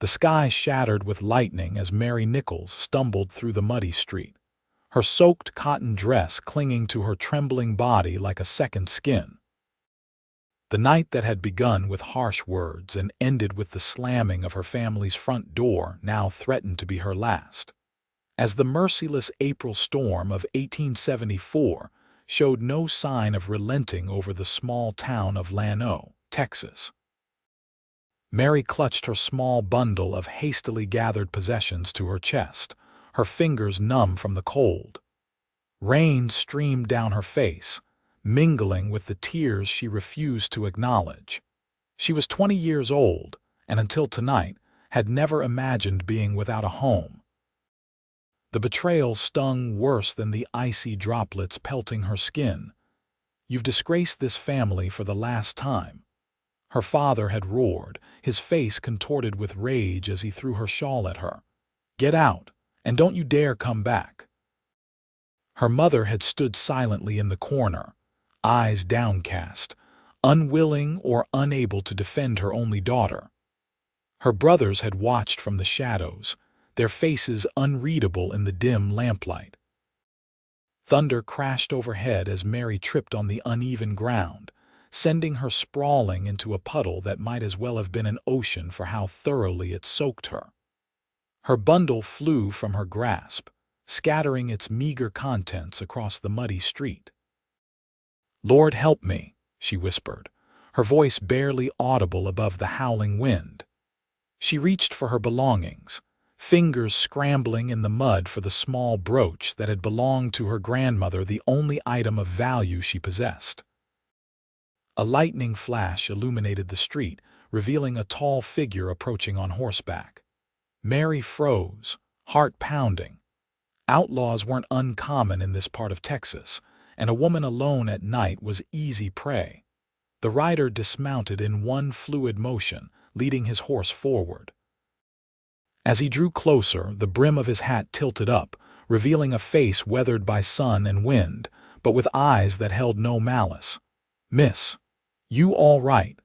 The sky shattered with lightning as Mary Nichols stumbled through the muddy street, her soaked cotton dress clinging to her trembling body like a second skin. The night that had begun with harsh words and ended with the slamming of her family's front door now threatened to be her last, as the merciless April storm of 1874 showed no sign of relenting over the small town of Llano, Texas. Mary clutched her small bundle of hastily gathered possessions to her chest, her fingers numb from the cold. Rain streamed down her face, mingling with the tears she refused to acknowledge. She was 20 years old, and until tonight had never imagined being without a home. The betrayal stung worse than the icy droplets pelting her skin. "You've disgraced this family for the last time," her father had roared, his face contorted with rage as he threw her shawl at her. "Get out, and don't you dare come back." Her mother had stood silently in the corner, eyes downcast, unwilling or unable to defend her only daughter. Her brothers had watched from the shadows, their faces unreadable in the dim lamplight. Thunder crashed overhead as Mary tripped on the uneven ground, sending her sprawling into a puddle that might as well have been an ocean for how thoroughly it soaked her. Her bundle flew from her grasp, scattering its meager contents across the muddy street. "Lord help me," she whispered, her voice barely audible above the howling wind. She reached for her belongings, fingers scrambling in the mud for the small brooch that had belonged to her grandmother, the only item of value she possessed. A lightning flash illuminated the street, revealing a tall figure approaching on horseback. Mary froze, heart pounding. Outlaws weren't uncommon in this part of Texas, and a woman alone at night was easy prey. The rider dismounted in one fluid motion, leading his horse forward. As he drew closer, the brim of his hat tilted up, revealing a face weathered by sun and wind, but with eyes that held no malice. "Miss, you all right?"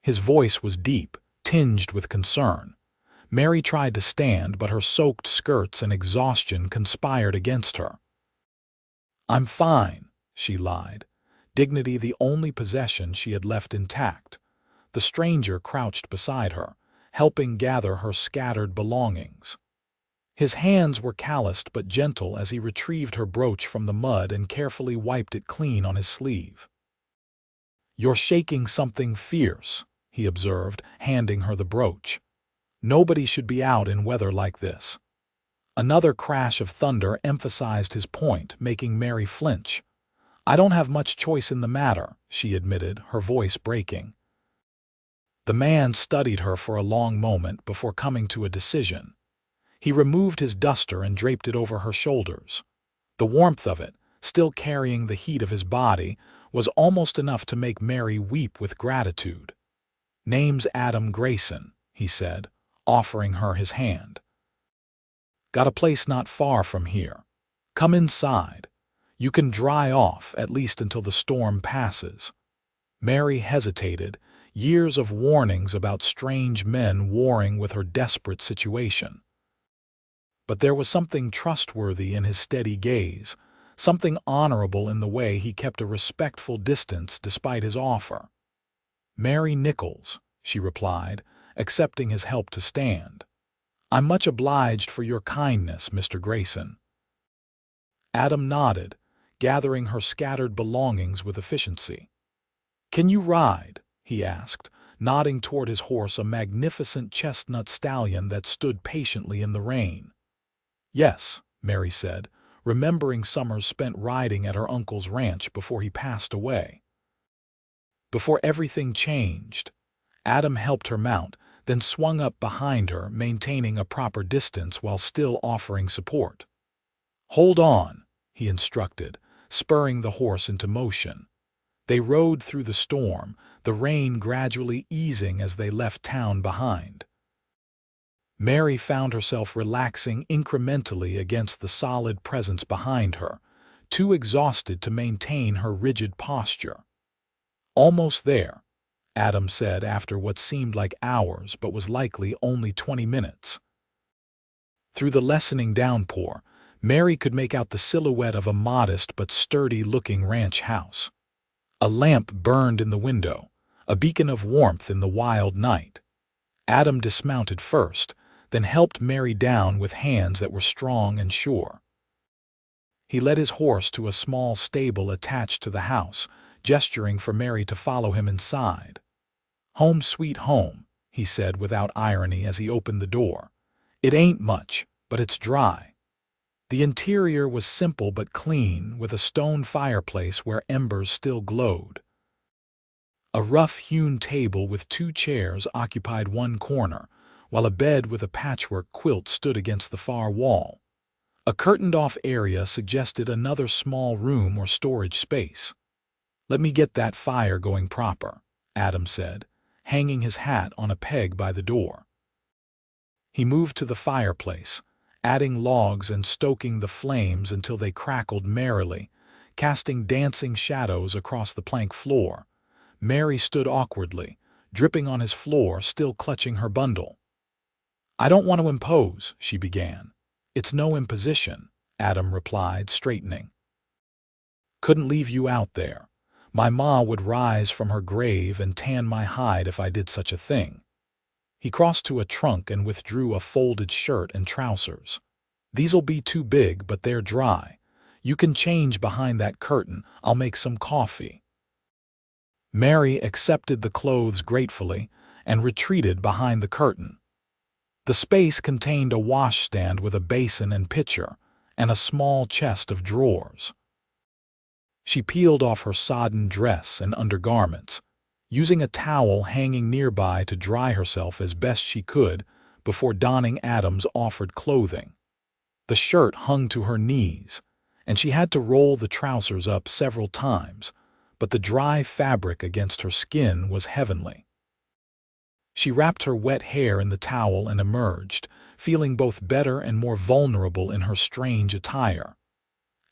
His voice was deep, tinged with concern. Mary tried to stand, but her soaked skirts and exhaustion conspired against her. "I'm fine," she lied, dignity the only possession she had left intact. The stranger crouched beside her, helping gather her scattered belongings. His hands were calloused but gentle as he retrieved her brooch from the mud and carefully wiped it clean on his sleeve. "You're shaking something fierce," he observed, handing her the brooch. "Nobody should be out in weather like this." Another crash of thunder emphasized his point, making Mary flinch. "I don't have much choice in the matter," she admitted, her voice breaking. The man studied her for a long moment before coming to a decision. He removed his duster and draped it over her shoulders. The warmth of it, still carrying the heat of his body, was almost enough to make Mary weep with gratitude. "Name's Adam Grayson," he said, offering her his hand. "Got a place not far from here. Come inside. You can dry off, at least until the storm passes." Mary hesitated, years of warnings about strange men warring with her desperate situation. But there was something trustworthy in his steady gaze, something honorable in the way he kept a respectful distance despite his offer. "Mary Nichols," she replied, accepting his help to stand. "I'm much obliged for your kindness, Mr. Grayson." Adam nodded, gathering her scattered belongings with efficiency. "Can you ride?" he asked, nodding toward his horse, a magnificent chestnut stallion that stood patiently in the rain. "Yes," Mary said, remembering summers spent riding at her uncle's ranch before he passed away. Before everything changed, Adam helped her mount, then swung up behind her, maintaining a proper distance while still offering support. "Hold on," he instructed, spurring the horse into motion. They rode through the storm, the rain gradually easing as they left town behind. Mary found herself relaxing incrementally against the solid presence behind her, too exhausted to maintain her rigid posture. Almost there, Adam said after what seemed like hours but was likely only 20 minutes. Through the lessening downpour, Mary could make out the silhouette of a modest but sturdy-looking ranch house. A lamp burned in the window, a beacon of warmth in the wild night. Adam dismounted first, then helped Mary down with hands that were strong and sure. He led his horse to a small stable attached to the house, gesturing for Mary to follow him inside. "Home sweet home," he said without irony as he opened the door. "It ain't much, but it's dry." The interior was simple but clean, with a stone fireplace where embers still glowed. A rough-hewn table with 2 chairs occupied one corner, while a bed with a patchwork quilt stood against the far wall. A curtained-off area suggested another small room or storage space. "Let me get that fire going proper," Adam said, hanging his hat on a peg by the door. He moved to the fireplace, adding logs and stoking the flames until they crackled merrily, casting dancing shadows across the plank floor. Mary stood awkwardly, dripping on his floor, still clutching her bundle. "I don't want to impose," she began. "It's no imposition," Adam replied, straightening. "Couldn't leave you out there. My ma would rise from her grave and tan my hide if I did such a thing." He crossed to a trunk and withdrew a folded shirt and trousers. "These'll be too big, but they're dry. You can change behind that curtain. I'll make some coffee." Mary accepted the clothes gratefully and retreated behind the curtain. The space contained a washstand with a basin and pitcher, and a small chest of drawers. She peeled off her sodden dress and undergarments, using a towel hanging nearby to dry herself as best she could before donning Adam's offered clothing. The shirt hung to her knees, and she had to roll the trousers up several times, but the dry fabric against her skin was heavenly. She wrapped her wet hair in the towel and emerged, feeling both better and more vulnerable in her strange attire.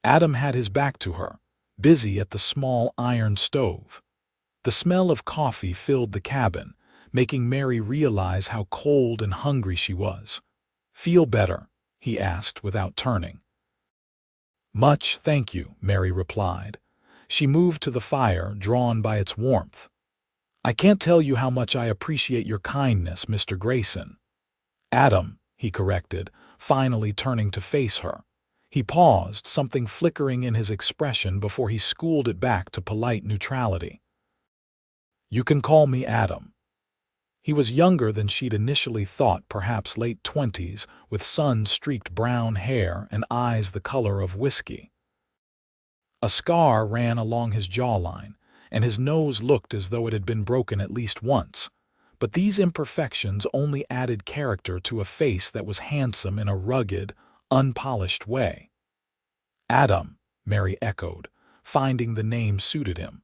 Adam had his back to her, busy at the small iron stove. The smell of coffee filled the cabin, making Mary realize how cold and hungry she was. "Feel better?" he asked without turning. "Much, thank you," Mary replied. She moved to the fire, drawn by its warmth. "I can't tell you how much I appreciate your kindness, Mr. Grayson." "Adam," he corrected, finally turning to face her. He paused, something flickering in his expression before he schooled it back to polite neutrality. "You can call me Adam." He was younger than she'd initially thought, perhaps late 20s, with sun-streaked brown hair and eyes the color of whiskey. A scar ran along his jawline, and his nose looked as though it had been broken at least once, but these imperfections only added character to a face that was handsome in a rugged, unpolished way. "Adam," Mary echoed, finding the name suited him.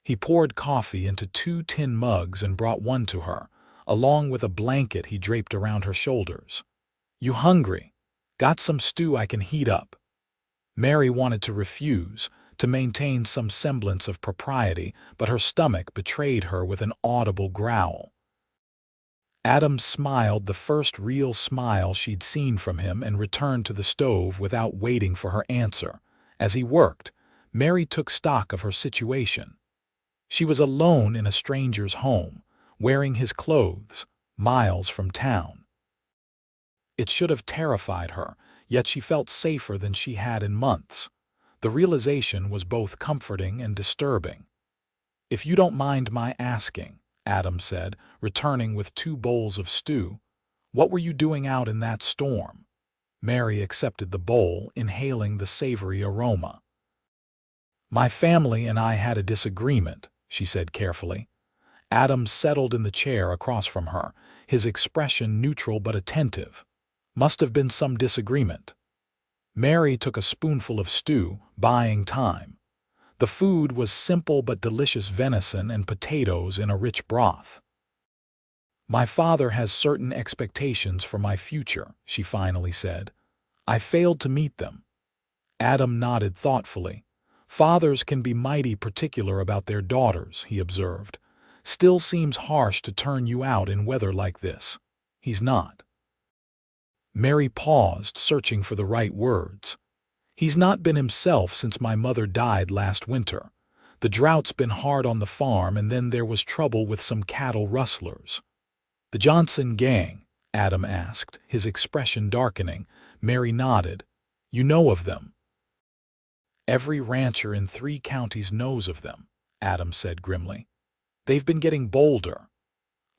He poured coffee into 2 tin mugs and brought one to her, along with a blanket he draped around her shoulders. "You hungry? Got some stew I can heat up." Mary wanted to refuse, to maintain some semblance of propriety, but her stomach betrayed her with an audible growl. Adam smiled, the first real smile she'd seen from him, and returned to the stove without waiting for her answer. As he worked, Mary took stock of her situation. She was alone in a stranger's home, wearing his clothes, miles from town. It should have terrified her, yet she felt safer than she had in months. The realization was both comforting and disturbing. "If you don't mind my asking," Adam said, returning with 2 bowls of stew, "what were you doing out in that storm?" Mary accepted the bowl, inhaling the savory aroma. "My family and I had a disagreement," she said carefully. Adam settled in the chair across from her, his expression neutral but attentive. "Must have been some disagreement." Mary took a spoonful of stew, buying time. The food was simple but delicious: venison and potatoes in a rich broth. "My father has certain expectations for my future," she finally said. "I failed to meet them." Adam nodded thoughtfully. "Fathers can be mighty particular about their daughters," he observed. Still seems harsh to turn you out in weather like this. He's not. Mary paused, searching for the right words. He's not been himself since my mother died last winter. The drought's been hard on the farm, and then there was trouble with some cattle rustlers. The Johnson gang? Adam asked, his expression darkening. Mary nodded. You know of them? Every rancher in 3 counties knows of them, Adam said grimly. They've been getting bolder.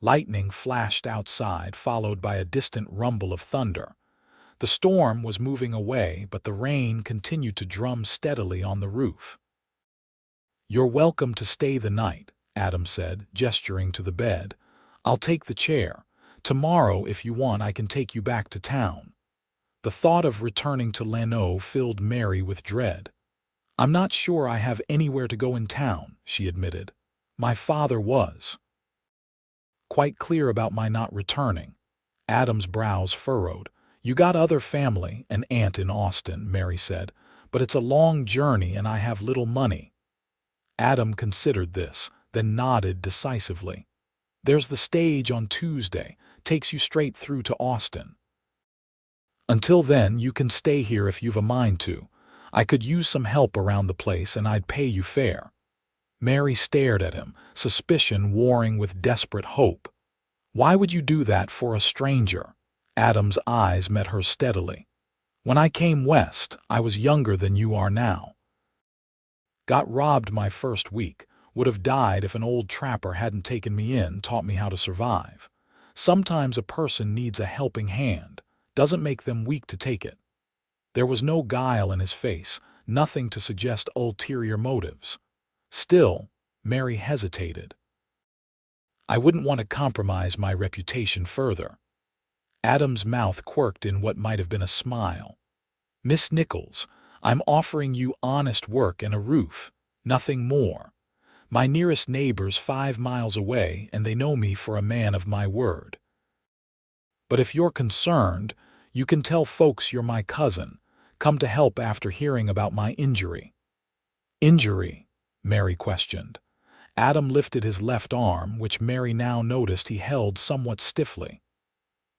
Lightning flashed outside, followed by a distant rumble of thunder. The storm was moving away, but the rain continued to drum steadily on the roof. You're welcome to stay the night, Adam said, gesturing to the bed. I'll take the chair. Tomorrow, if you want, I can take you back to town. The thought of returning to Lano filled Mary with dread. I'm not sure I have anywhere to go in town, she admitted. My father was quite clear about my not returning. Adam's brows furrowed. You got other family, an aunt in Austin, Mary said, but it's a long journey and I have little money. Adam considered this, then nodded decisively. There's the stage on Tuesday, takes you straight through to Austin. Until then, you can stay here if you've a mind to. I could use some help around the place and I'd pay you fair. Mary stared at him, suspicion warring with desperate hope. Why would you do that for a stranger? Adam's eyes met hers steadily. When I came west, I was younger than you are now. Got robbed my first week. Would have died if an old trapper hadn't taken me in, taught me how to survive. Sometimes a person needs a helping hand. Doesn't make them weak to take it. There was no guile in his face, nothing to suggest ulterior motives. Still, Mary hesitated. I wouldn't want to compromise my reputation further. Adam's mouth quirked in what might have been a smile. Miss Nichols, I'm offering you honest work and a roof, nothing more. My nearest neighbor's 5 miles away, and they know me for a man of my word. But if you're concerned, you can tell folks you're my cousin, come to help after hearing about my injury. Injury? Mary questioned. Adam lifted his left arm, which Mary now noticed he held somewhat stiffly.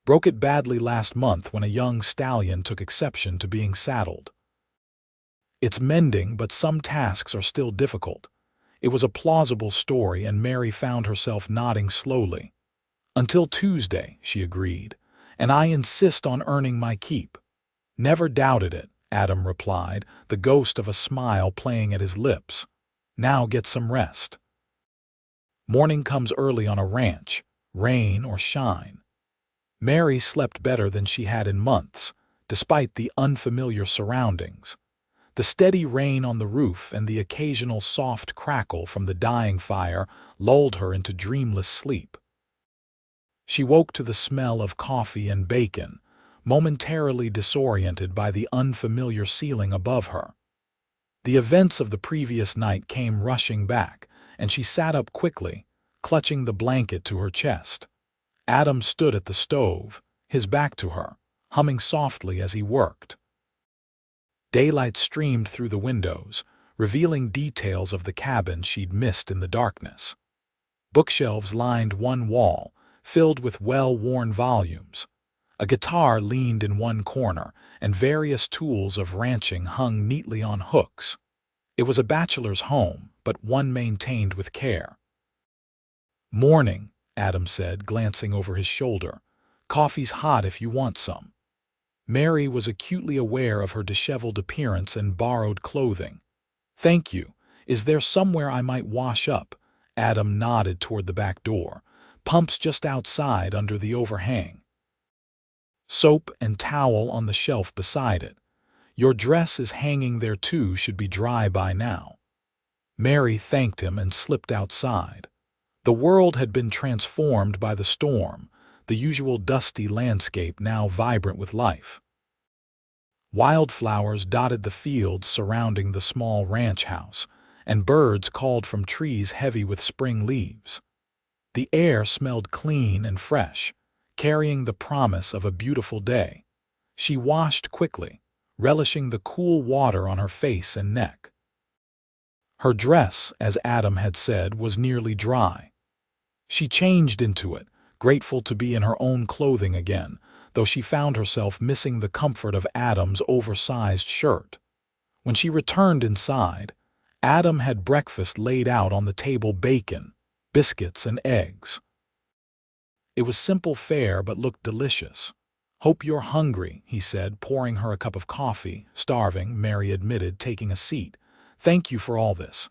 Broke it badly last month when a young stallion took exception to being saddled. It's mending, but some tasks are still difficult. It was a plausible story, and Mary found herself nodding slowly. Until Tuesday, she agreed, and I insist on earning my keep. Never doubted it, Adam replied, the ghost of a smile playing at his lips. Now get some rest. Morning comes early on a ranch, rain or shine. Mary slept better than she had in months, despite the unfamiliar surroundings. The steady rain on the roof and the occasional soft crackle from the dying fire lulled her into dreamless sleep. She woke to the smell of coffee and bacon, momentarily disoriented by the unfamiliar ceiling above her. The events of the previous night came rushing back, and she sat up quickly, clutching the blanket to her chest. Adam stood at the stove, his back to her, humming softly as he worked. Daylight streamed through the windows, revealing details of the cabin she'd missed in the darkness. Bookshelves lined one wall, filled with well-worn volumes. A guitar leaned in one corner, and various tools of ranching hung neatly on hooks. It was a bachelor's home, but one maintained with care. Morning, Adam said, glancing over his shoulder. Coffee's hot if you want some. Mary was acutely aware of her disheveled appearance and borrowed clothing. Thank you. Is there somewhere I might wash up? Adam nodded toward the back door. Pumps just outside under the overhang. Soap and towel on the shelf beside it. Your dress is hanging there too, should be dry by now. Mary thanked him and slipped outside. The world had been transformed by the storm, the usual dusty landscape now vibrant with life. Wildflowers dotted the fields surrounding the small ranch house, and birds called from trees heavy with spring leaves. The air smelled clean and fresh, carrying the promise of a beautiful day. She washed quickly, relishing the cool water on her face and neck. Her dress, as Adam had said, was nearly dry. She changed into it, grateful to be in her own clothing again, though she found herself missing the comfort of Adam's oversized shirt. When she returned inside, Adam had breakfast laid out on the table: bacon, biscuits, and eggs. It was simple fare but looked delicious. "Hope you're hungry," he said, pouring her a cup of coffee. "Starving," Mary admitted, taking a seat. "Thank you for all this."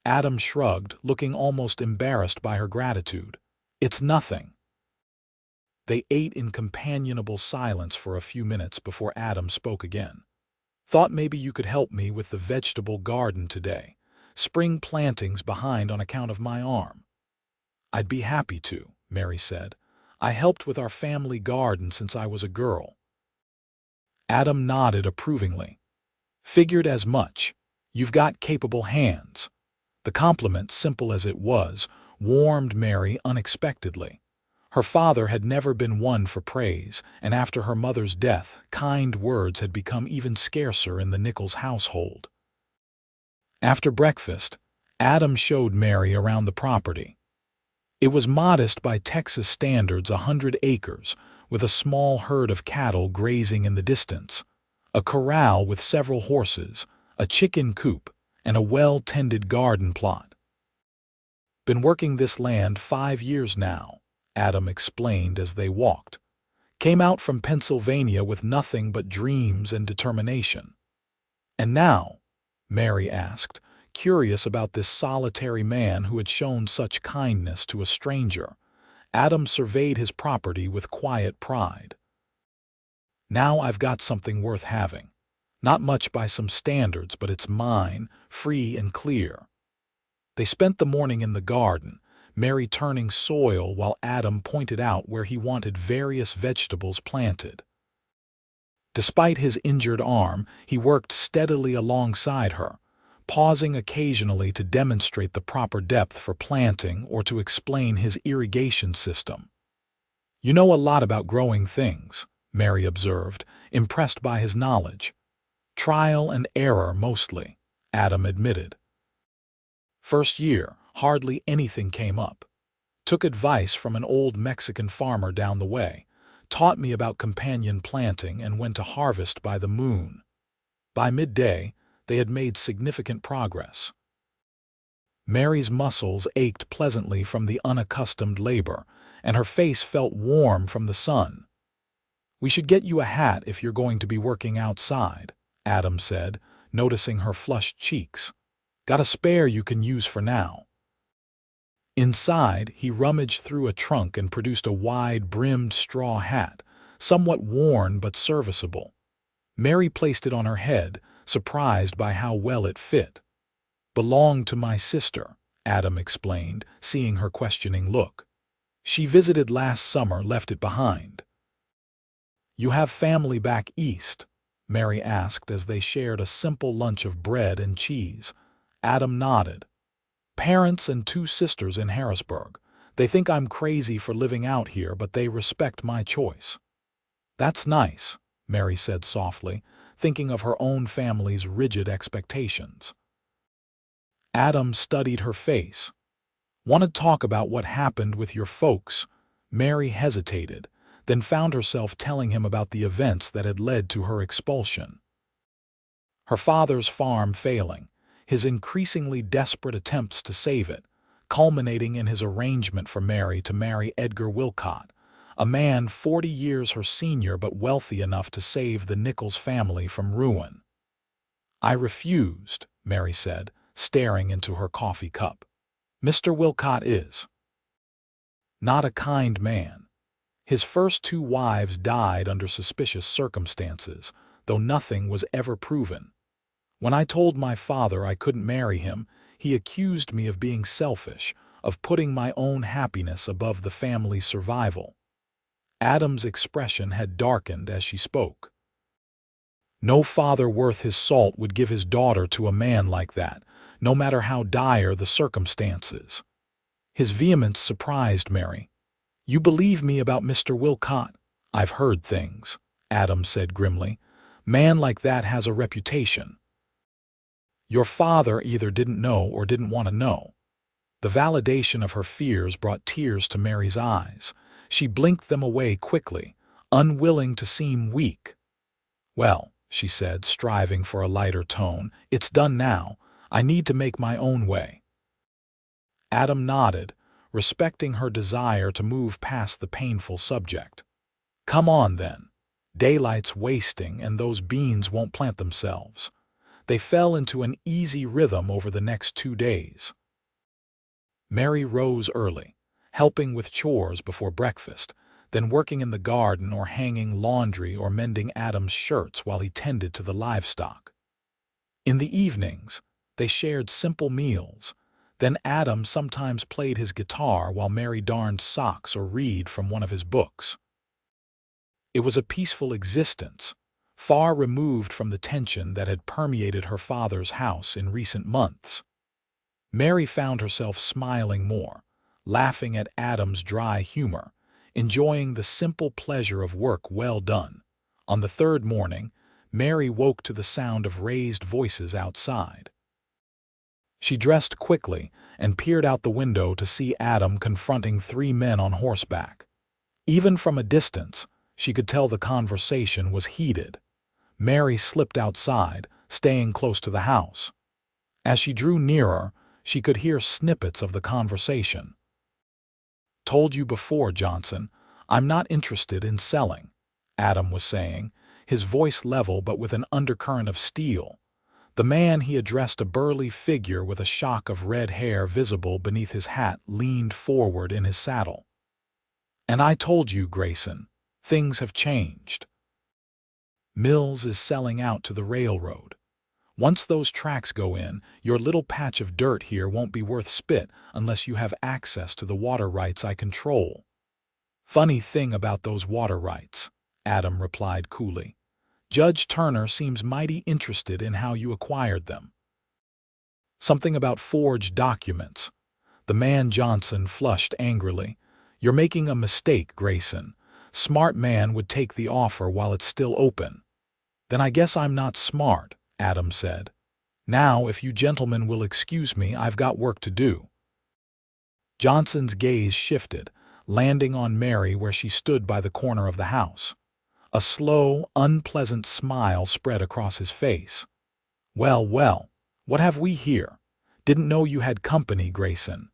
Adam shrugged, looking almost embarrassed by her gratitude. "It's nothing." They ate in companionable silence for a few minutes before Adam spoke again. "Thought maybe you could help me with the vegetable garden today. Spring planting's behind on account of my arm." "I'd be happy to," Mary said. "I helped with our family garden since I was a girl." Adam nodded approvingly. "Figured as much. You've got capable hands." The compliment, simple as it was, warmed Mary unexpectedly. Her father had never been one for praise, and after her mother's death, kind words had become even scarcer in the Nichols household. After breakfast, Adam showed Mary around the property. It was modest by Texas standards, 100 acres, with a small herd of cattle grazing in the distance, a corral with several horses, a chicken coop, and a well-tended garden plot. "Been working this land 5 years now," Adam explained as they walked. "Came out from Pennsylvania with nothing but dreams and determination." "And now?" Mary asked, curious about this solitary man who had shown such kindness to a stranger. Adam surveyed his property with quiet pride. "Now I've got something worth having. Not much by some standards, but it's mine, free and clear." They spent the morning in the garden, Mary turning soil while Adam pointed out where he wanted various vegetables planted. Despite his injured arm, he worked steadily alongside her, pausing occasionally to demonstrate the proper depth for planting or to explain his irrigation system. "You know a lot about growing things," Mary observed, impressed by his knowledge. "Trial and error mostly," Adam admitted. "First year, hardly anything came up. Took advice from an old Mexican farmer down the way, taught me about companion planting, and went to harvest by the moon." By midday, they had made significant progress. Mary's muscles ached pleasantly from the unaccustomed labor, and her face felt warm from the sun. "We should get you a hat if you're going to be working outside," Adam said, noticing her flushed cheeks. "Got a spare you can use for now." Inside, he rummaged through a trunk and produced a wide-brimmed straw hat, somewhat worn but serviceable. Mary placed it on her head, surprised by how well it fit. "Belonged to my sister," Adam explained, seeing her questioning look. "She visited last summer, left it behind." "You have family back east?" Mary asked as they shared a simple lunch of bread and cheese. Adam nodded. "Parents and 2 sisters in Harrisburg. They think I'm crazy for living out here, but they respect my choice." "That's nice," Mary said softly, thinking of her own family's rigid expectations. Adam studied her face. "Want to talk about what happened with your folks?" Mary hesitated, then found herself telling him about the events that had led to her expulsion. Her father's farm failing, his increasingly desperate attempts to save it, culminating in his arrangement for Mary to marry Edgar Wilcott, a man 40 years her senior but wealthy enough to save the Nichols family from ruin. "I refused," Mary said, staring into her coffee cup. "Mr. Wilcott is not a kind man. His first 2 wives died under suspicious circumstances, though nothing was ever proven. When I told my father I couldn't marry him, he accused me of being selfish, of putting my own happiness above the family's survival." Adam's expression had darkened as she spoke. No father worth his salt would give his daughter to a man like that, no matter how dire the circumstances. His vehemence surprised Mary. "You believe me about Mr. Wilcott?" "I've heard things," Adam said grimly. "Man like that has a reputation." "Your father either didn't know or didn't want to know." The validation of her fears brought tears to Mary's eyes. She blinked them away quickly, unwilling to seem weak. "Well," she said, striving for a lighter tone, "it's done now. I need to make my own way." Adam nodded, respecting her desire to move past the painful subject. "Come on, then. Daylight's wasting, and those beans won't plant themselves." They fell into an easy rhythm over the next 2 days. Mary rose early, helping with chores before breakfast, then working in the garden or hanging laundry or mending Adam's shirts while he tended to the livestock. In the evenings, they shared simple meals. Then Adam sometimes played his guitar while Mary darned socks or read from one of his books. It was a peaceful existence, far removed from the tension that had permeated her father's house in recent months. Mary found herself smiling more, laughing at Adam's dry humor, enjoying the simple pleasure of work well done. On the third morning, Mary woke to the sound of raised voices outside. She dressed quickly and peered out the window to see Adam confronting 3 men on horseback. Even from a distance, she could tell the conversation was heated. Mary slipped outside, staying close to the house. As she drew nearer, she could hear snippets of the conversation. "Told you before, Johnson, I'm not interested in selling," Adam was saying, his voice level but with an undercurrent of steel. The man he addressed, a burly figure with a shock of red hair visible beneath his hat, leaned forward in his saddle. "And I told you, Grayson, things have changed. Mills is selling out to the railroad. Once those tracks go in, your little patch of dirt here won't be worth spit unless you have access to the water rights I control." "Funny thing about those water rights," Adam replied coolly. "Judge Turner seems mighty interested in how you acquired them." "Something about forged documents." The man Johnson flushed angrily. "You're making a mistake, Grayson. Smart man would take the offer while it's still open." "Then I guess I'm not smart," Adam said. "Now, if you gentlemen will excuse me, I've got work to do." Johnson's gaze shifted, landing on Mary where she stood by the corner of the house. A slow, unpleasant smile spread across his face. "Well, well, what have we here? Didn't know you had company, Grayson."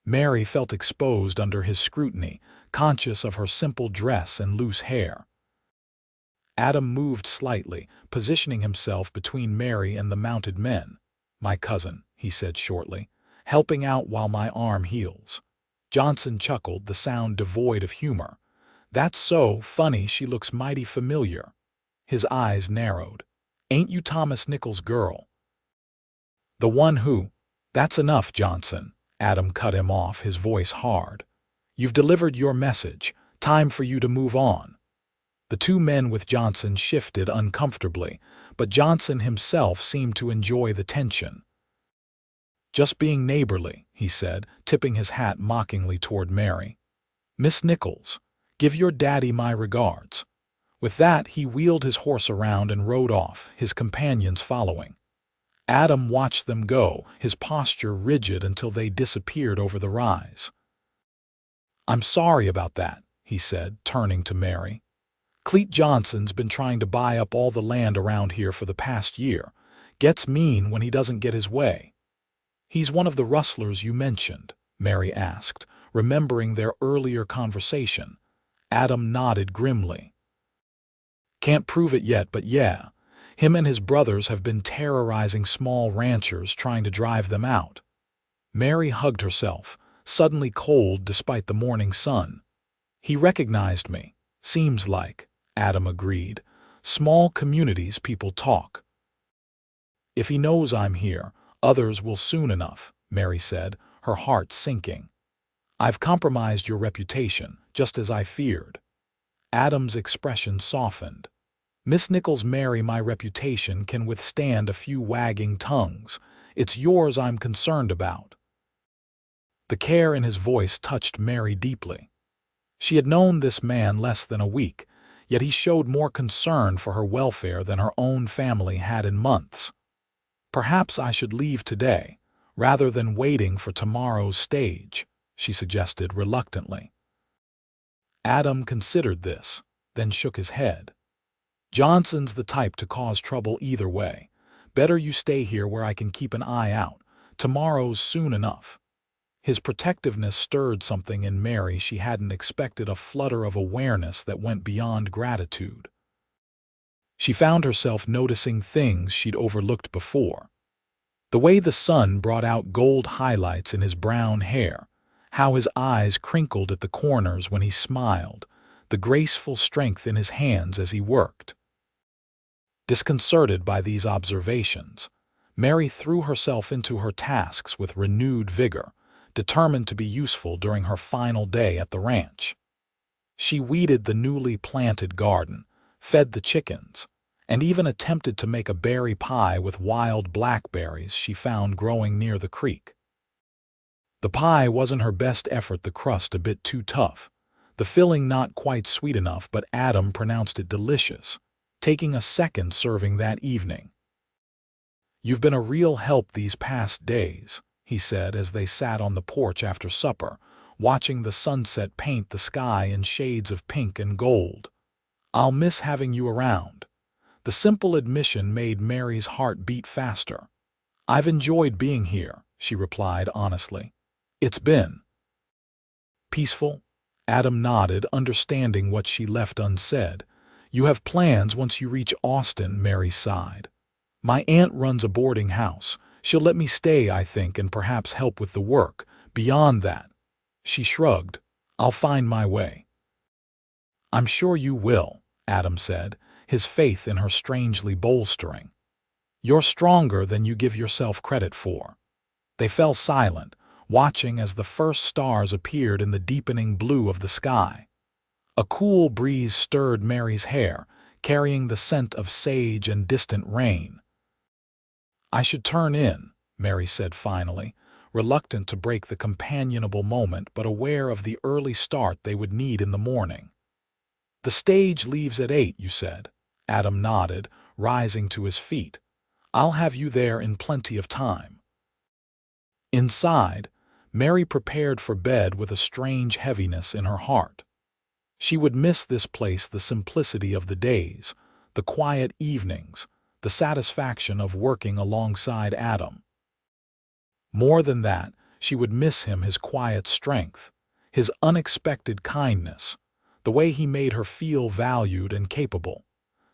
Mary felt exposed under his scrutiny, conscious of her simple dress and loose hair. Adam moved slightly, positioning himself between Mary and the mounted men. "My cousin," he said shortly, "helping out while my arm heals." Johnson chuckled, the sound devoid of humor. "That's so funny, she looks mighty familiar." His eyes narrowed. "Ain't you Thomas Nichols' girl?" "The one who—" "That's enough, Johnson," Adam cut him off, his voice hard. "You've delivered your message. Time for you to move on." The 2 men with Johnson shifted uncomfortably, but Johnson himself seemed to enjoy the tension. "Just being neighborly," he said, tipping his hat mockingly toward Mary. "Miss Nichols, give your daddy my regards." With that, he wheeled his horse around and rode off, his companions following. Adam watched them go, his posture rigid until they disappeared over the rise. "I'm sorry about that," he said, turning to Mary. "Cleet Johnson's been trying to buy up all the land around here for the past year. Gets mean when he doesn't get his way." "He's one of the rustlers you mentioned?" Mary asked, remembering their earlier conversation. Adam nodded grimly. "Can't prove it yet, but yeah. Him and his brothers have been terrorizing small ranchers, trying to drive them out." Mary hugged herself, suddenly cold despite the morning sun. "He recognized me, seems like," Adam agreed. "Small communities, people talk." "If he knows I'm here, others will soon enough," Mary said, her heart sinking. "I've compromised your reputation, just as I feared." Adam's expression softened. "Miss Nichols, Mary, my reputation can withstand a few wagging tongues. It's yours I'm concerned about." The care in his voice touched Mary deeply. She had known this man less than a week, yet he showed more concern for her welfare than her own family had in months. "Perhaps I should leave today," rather than waiting for tomorrow's stage, she suggested reluctantly. Adam considered this, then shook his head. Johnson's the type to cause trouble either way. Better you stay here where I can keep an eye out. Tomorrow's soon enough. His protectiveness stirred something in Mary she hadn't expected, a flutter of awareness that went beyond gratitude. She found herself noticing things she'd overlooked before. The way the sun brought out gold highlights in his brown hair, how his eyes crinkled at the corners when he smiled, the graceful strength in his hands as he worked. Disconcerted by these observations, Mary threw herself into her tasks with renewed vigor, determined to be useful during her final day at the ranch. She weeded the newly planted garden, fed the chickens, and even attempted to make a berry pie with wild blackberries she found growing near the creek. The pie wasn't her best effort, the crust a bit too tough, the filling not quite sweet enough, but Adam pronounced it delicious, taking a second serving that evening. "You've been a real help these past days," he said as they sat on the porch after supper, watching the sunset paint the sky in shades of pink and gold. "I'll miss having you around." The simple admission made Mary's heart beat faster. "I've enjoyed being here," she replied honestly. "It's been peaceful." Adam nodded, understanding what she left unsaid. "You have plans once you reach Austin," Mary sighed. "My aunt runs a boarding house. She'll let me stay, I think, and perhaps help with the work. Beyond that," she shrugged, "I'll find my way." "I'm sure you will," Adam said, his faith in her strangely bolstering. "You're stronger than you give yourself credit for." They fell silent, watching as the first stars appeared in the deepening blue of the sky. A cool breeze stirred Mary's hair, carrying the scent of sage and distant rain. "I should turn in," Mary said finally, reluctant to break the companionable moment but aware of the early start they would need in the morning. "The stage leaves at 8, you said." Adam nodded, rising to his feet. "I'll have you there in plenty of time." Inside, Mary prepared for bed with a strange heaviness in her heart. She would miss this place, the simplicity of the days, the quiet evenings, the satisfaction of working alongside Adam. More than that, she would miss him, his quiet strength, his unexpected kindness, the way he made her feel valued and capable.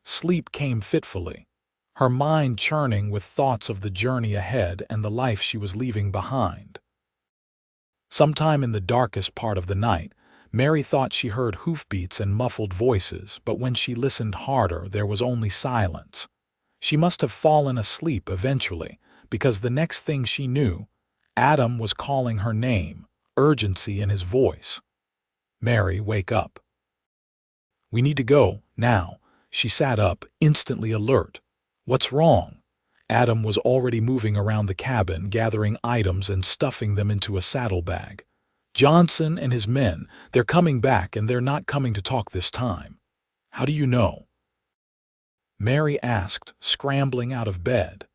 Sleep came fitfully, her mind churning with thoughts of the journey ahead and the life she was leaving behind. Sometime in the darkest part of the night, Mary thought she heard hoofbeats and muffled voices, but when she listened harder, there was only silence. She must have fallen asleep eventually, because the next thing she knew, Adam was calling her name, urgency in his voice. "Mary, wake up. We need to go, now." She sat up, instantly alert. "What's wrong?" Adam was already moving around the cabin, gathering items and stuffing them into a saddlebag. "Johnson and his men, they're coming back, and they're not coming to talk this time." "How do you know?" Mary asked, scrambling out of bed.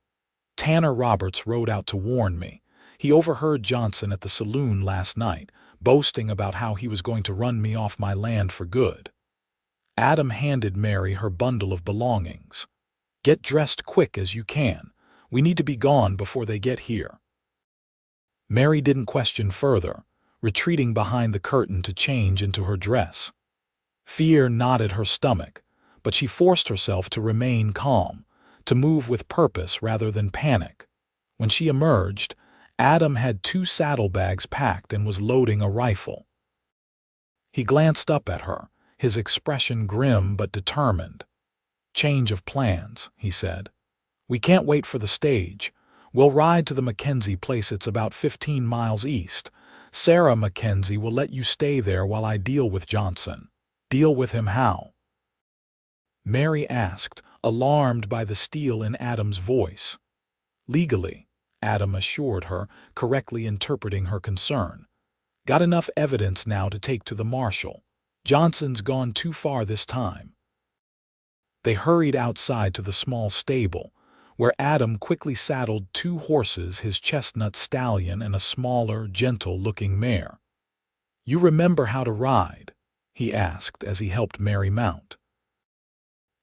"Tanner Roberts rode out to warn me. He overheard Johnson at the saloon last night, boasting about how he was going to run me off my land for good." Adam handed Mary her bundle of belongings. "Get dressed quick as you can. We need to be gone before they get here." Mary didn't question further, retreating behind the curtain to change into her dress. Fear knotted her stomach, but she forced herself to remain calm, to move with purpose rather than panic. When she emerged, Adam had 2 saddlebags packed and was loading a rifle. He glanced up at her, his expression grim but determined. "Change of plans," he said. "We can't wait for the stage. We'll ride to the Mackenzie place. It's about 15 miles east. Sarah Mackenzie will let you stay there while I deal with Johnson." "Deal with him how?" Mary asked, alarmed by the steel in Adam's voice. "Legally," Adam assured her, correctly interpreting her concern. "Got enough evidence now to take to the marshal. Johnson's gone too far this time." They hurried outside to the small stable, where Adam quickly saddled 2 horses, his chestnut stallion and a smaller, gentle-looking mare. "You remember how to ride?" he asked as he helped Mary mount.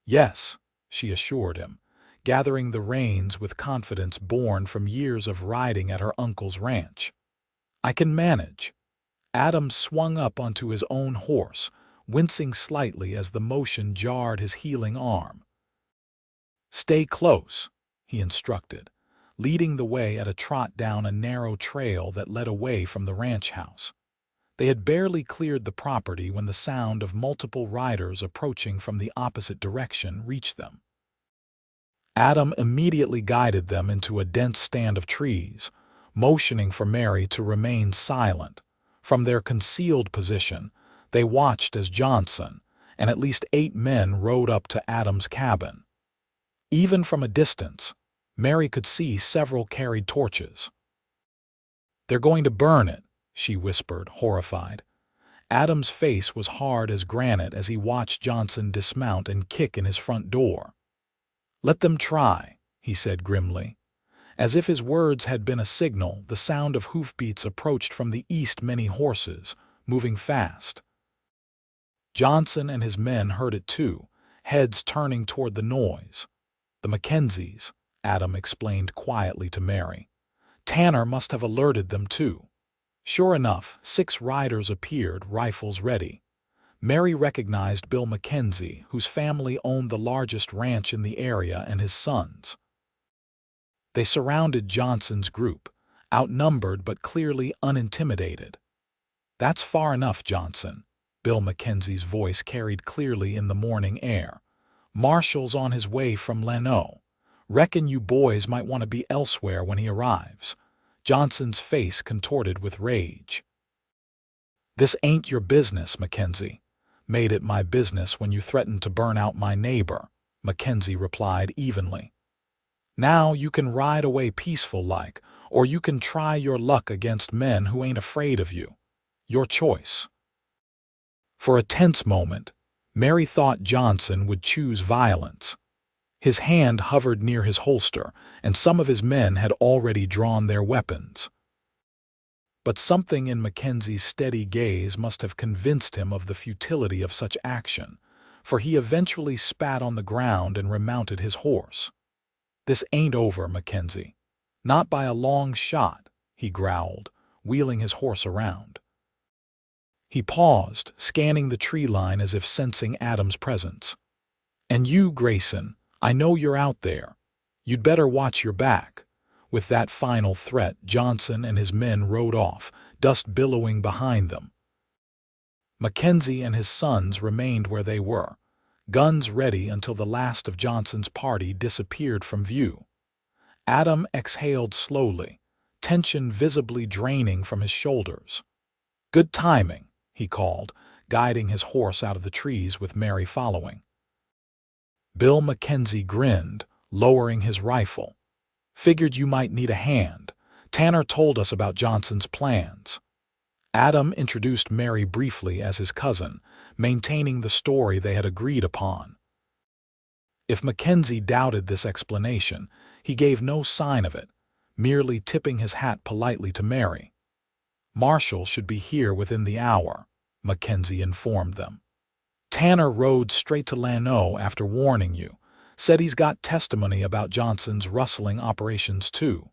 "Yes," she assured him, gathering the reins with confidence born from years of riding at her uncle's ranch. "I can manage." Adam swung up onto his own horse, wincing slightly as the motion jarred his healing arm. "Stay close," he instructed, leading the way at a trot down a narrow trail that led away from the ranch house. They had barely cleared the property when the sound of multiple riders approaching from the opposite direction reached them. Adam immediately guided them into a dense stand of trees, motioning for Mary to remain silent. From their concealed position, they watched as Johnson and at least 8 men rode up to Adam's cabin. Even from a distance, Mary could see several carried torches. "They're going to burn it," she whispered, horrified. Adam's face was hard as granite as he watched Johnson dismount and kick in his front door. "Let them try," he said grimly. As if his words had been a signal, the sound of hoofbeats approached from the east, many horses, moving fast. Johnson and his men heard it too, heads turning toward the noise. "The Mackenzies," Adam explained quietly to Mary. "Tanner must have alerted them too." Sure enough, 6 riders appeared, rifles ready. Mary recognized Bill Mackenzie, whose family owned the largest ranch in the area, and his sons. They surrounded Johnson's group, outnumbered but clearly unintimidated. "That's far enough, Johnson," Bill Mackenzie's voice carried clearly in the morning air. "Marshall's on his way from Lano. Reckon you boys might want to be elsewhere when he arrives." Johnson's face contorted with rage. "This ain't your business, Mackenzie." "Made it my business when you threatened to burn out my neighbor," Mackenzie replied evenly. "Now you can ride away peaceful-like, or you can try your luck against men who ain't afraid of you. Your choice." For a tense moment, Mary thought Johnson would choose violence. His hand hovered near his holster, and some of his men had already drawn their weapons. But something in Mackenzie's steady gaze must have convinced him of the futility of such action, for he eventually spat on the ground and remounted his horse. "This ain't over, Mackenzie. Not by a long shot," he growled, wheeling his horse around. He paused, scanning the tree line as if sensing Adam's presence. "And you, Grayson, I know you're out there. You'd better watch your back." With that final threat, Johnson and his men rode off, dust billowing behind them. Mackenzie and his sons remained where they were, guns ready until the last of Johnson's party disappeared from view. Adam exhaled slowly, tension visibly draining from his shoulders. "Good timing," he called, guiding his horse out of the trees with Mary following. Bill Mackenzie grinned, lowering his rifle. "Figured you might need a hand. Tanner told us about Johnson's plans." Adam introduced Mary briefly as his cousin, maintaining the story they had agreed upon. If Mackenzie doubted this explanation, he gave no sign of it, merely tipping his hat politely to Mary. "Marshall should be here within the hour," Mackenzie informed them. "Tanner rode straight to Lano after warning you. Said he's got testimony about Johnson's rustling operations too."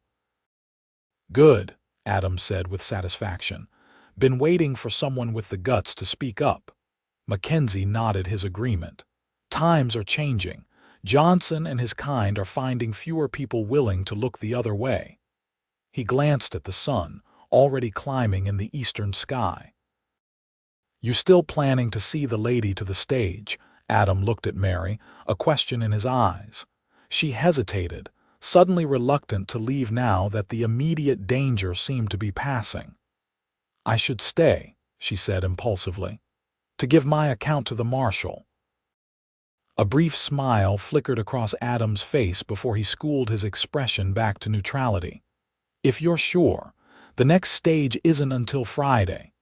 "Good," Adam said with satisfaction. "Been waiting for someone with the guts to speak up." Mackenzie nodded his agreement. "Times are changing. Johnson and his kind are finding fewer people willing to look the other way." He glanced at the sun, already climbing in the eastern sky. "You still planning to see the lady to the stage?" Adam looked at Mary, a question in his eyes. She hesitated, suddenly reluctant to leave now that the immediate danger seemed to be passing. "I should stay," she said impulsively, "to give my account to the marshal." A brief smile flickered across Adam's face before he schooled his expression back to neutrality. "If you're sure, the next stage isn't until Friday."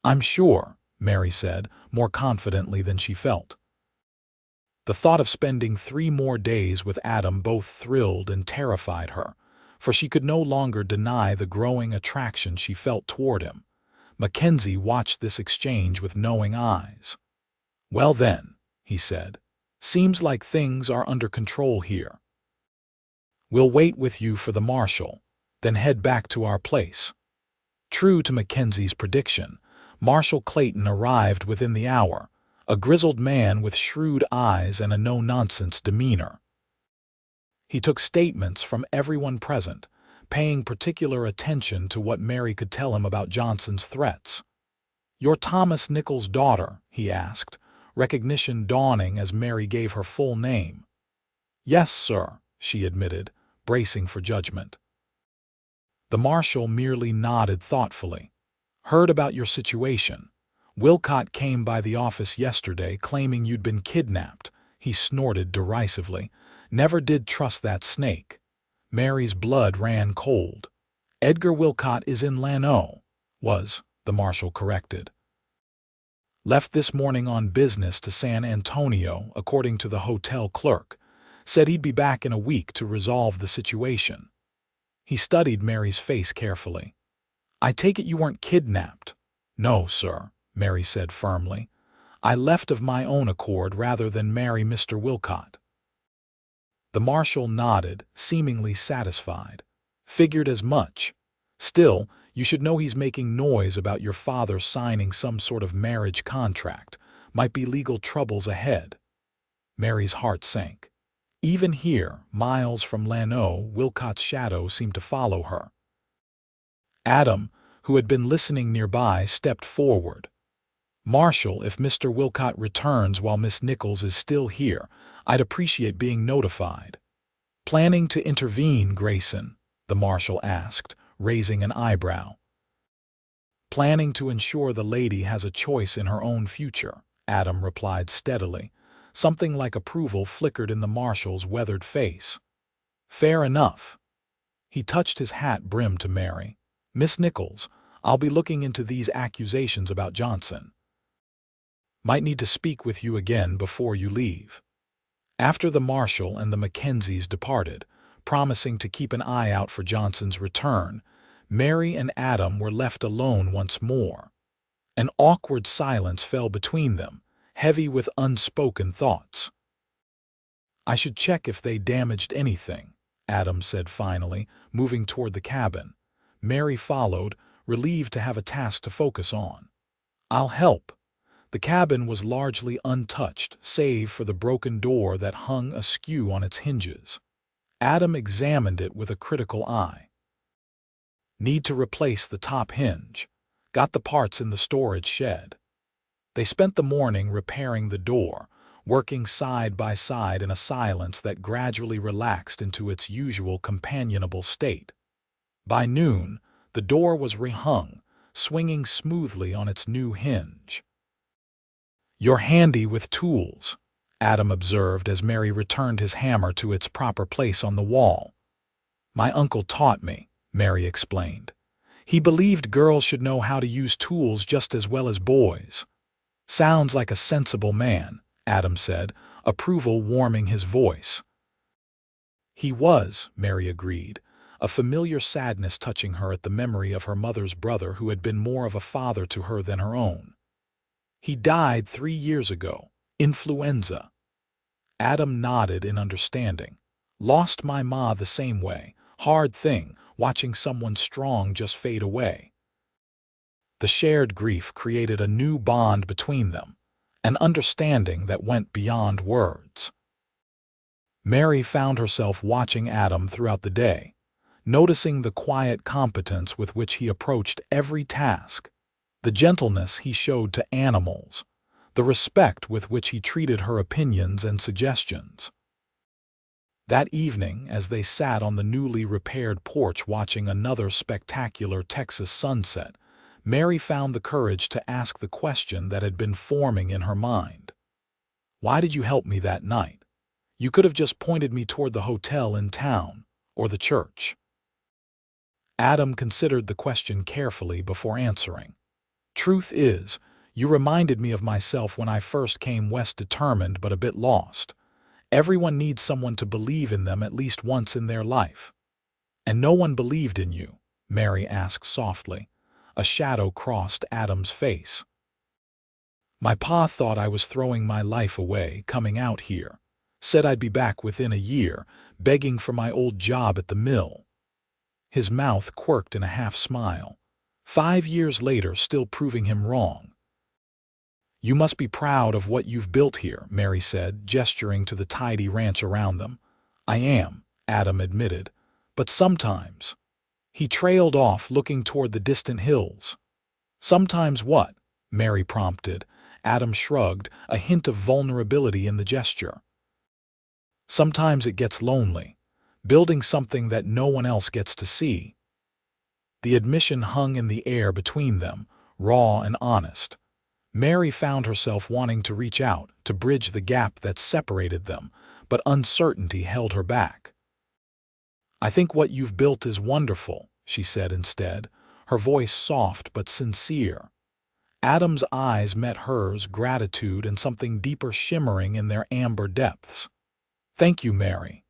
"I'm sure," Mary said, more confidently than she felt. The thought of spending 3 more days with Adam both thrilled and terrified her, for she could no longer deny the growing attraction she felt toward him. Mackenzie watched this exchange with knowing eyes. "Well then," he said, "seems like things are under control here. We'll wait with you for the marshal, then head back to our place." True to Mackenzie's prediction, Marshal Clayton arrived within the hour, a grizzled man with shrewd eyes and a no-nonsense demeanor. He took statements from everyone present, paying particular attention to what Mary could tell him about Johnson's threats. "You're Thomas Nichols' daughter?" he asked, recognition dawning as Mary gave her full name. "Yes, sir," she admitted, bracing for judgment. The marshal merely nodded thoughtfully. "Heard about your situation. Wilcott came by the office yesterday claiming you'd been kidnapped," he snorted derisively. "Never did trust that snake." Mary's blood ran cold. "Edgar Wilcott is in Lano," the marshal corrected. "Left this morning on business to San Antonio, according to the hotel clerk. Said he'd be back in a week to resolve the situation." He studied Mary's face carefully. "I take it you weren't kidnapped?" "No, sir," Mary said firmly. "I left of my own accord rather than marry Mr. Wilcott." The marshal nodded, seemingly satisfied. "Figured as much. Still, you should know he's making noise about your father signing some sort of marriage contract. Might be legal troubles ahead." Mary's heart sank. Even here, miles from Lano, Wilcott's shadow seemed to follow her. Adam, who had been listening nearby, stepped forward. "Marshal, if Mr. Wilcott returns while Miss Nichols is still here, I'd appreciate being notified." "Planning to intervene, Grayson?" the marshal asked, raising an eyebrow. "Planning to ensure the lady has a choice in her own future," Adam replied steadily. Something like approval flickered in the marshal's weathered face. "Fair enough." He touched his hat brim to Mary. "Miss Nichols, I'll be looking into these accusations about Johnson. Might need to speak with you again before you leave." After the marshal and the Mackenzies departed, promising to keep an eye out for Johnson's return, Mary and Adam were left alone once more. An awkward silence fell between them, heavy with unspoken thoughts. "I should check if they damaged anything," Adam said finally, moving toward the cabin. Mary followed, relieved to have a task to focus on. "I'll help." The cabin was largely untouched, save for the broken door that hung askew on its hinges. Adam examined it with a critical eye. "Need to replace the top hinge. Got the parts in the storage shed." They spent the morning repairing the door, working side by side in a silence that gradually relaxed into its usual companionable state. By noon, the door was rehung, swinging smoothly on its new hinge. "You're handy with tools," Adam observed as Mary returned his hammer to its proper place on the wall. "My uncle taught me," Mary explained. "He believed girls should know how to use tools just as well as boys." "Sounds like a sensible man," Adam said, approval warming his voice. "He was," Mary agreed, a familiar sadness touching her at the memory of her mother's brother who had been more of a father to her than her own. "He died 3 years ago. Influenza." Adam nodded in understanding. "Lost my ma the same way. Hard thing, watching someone strong just fade away." The shared grief created a new bond between them, an understanding that went beyond words. Mary found herself watching Adam throughout the day, noticing the quiet competence with which he approached every task, the gentleness he showed to animals, the respect with which he treated her opinions and suggestions. That evening, as they sat on the newly repaired porch watching another spectacular Texas sunset, Mary found the courage to ask the question that had been forming in her mind. "Why did you help me that night? You could have just pointed me toward the hotel in town, or the church." Adam considered the question carefully before answering. "Truth is, You reminded me of myself when I first came west, determined but a bit lost. Everyone needs someone to believe in them at least once in their life. And no one believed in you, Mary asked softly. A shadow crossed Adam's face. My pa thought I was throwing my life away coming out here. Said I'd be back within a year, begging for my old job at the mill. His mouth quirked in a half-smile. 5 years later, still proving him wrong. You must be proud of what you've built here, Mary said, gesturing to the tidy ranch around them. I am, Adam admitted, but sometimes. He trailed off, looking toward the distant hills. Sometimes what? Mary prompted. Adam shrugged, a hint of vulnerability in the gesture. Sometimes it gets lonely, building something that no one else gets to see. The admission hung in the air between them, raw and honest. Mary found herself wanting to reach out, to bridge the gap that separated them, but uncertainty held her back. I think what you've built is wonderful, she said instead, her voice soft but sincere. Adam's eyes met hers, gratitude and something deeper shimmering in their amber depths. Thank you, Mary.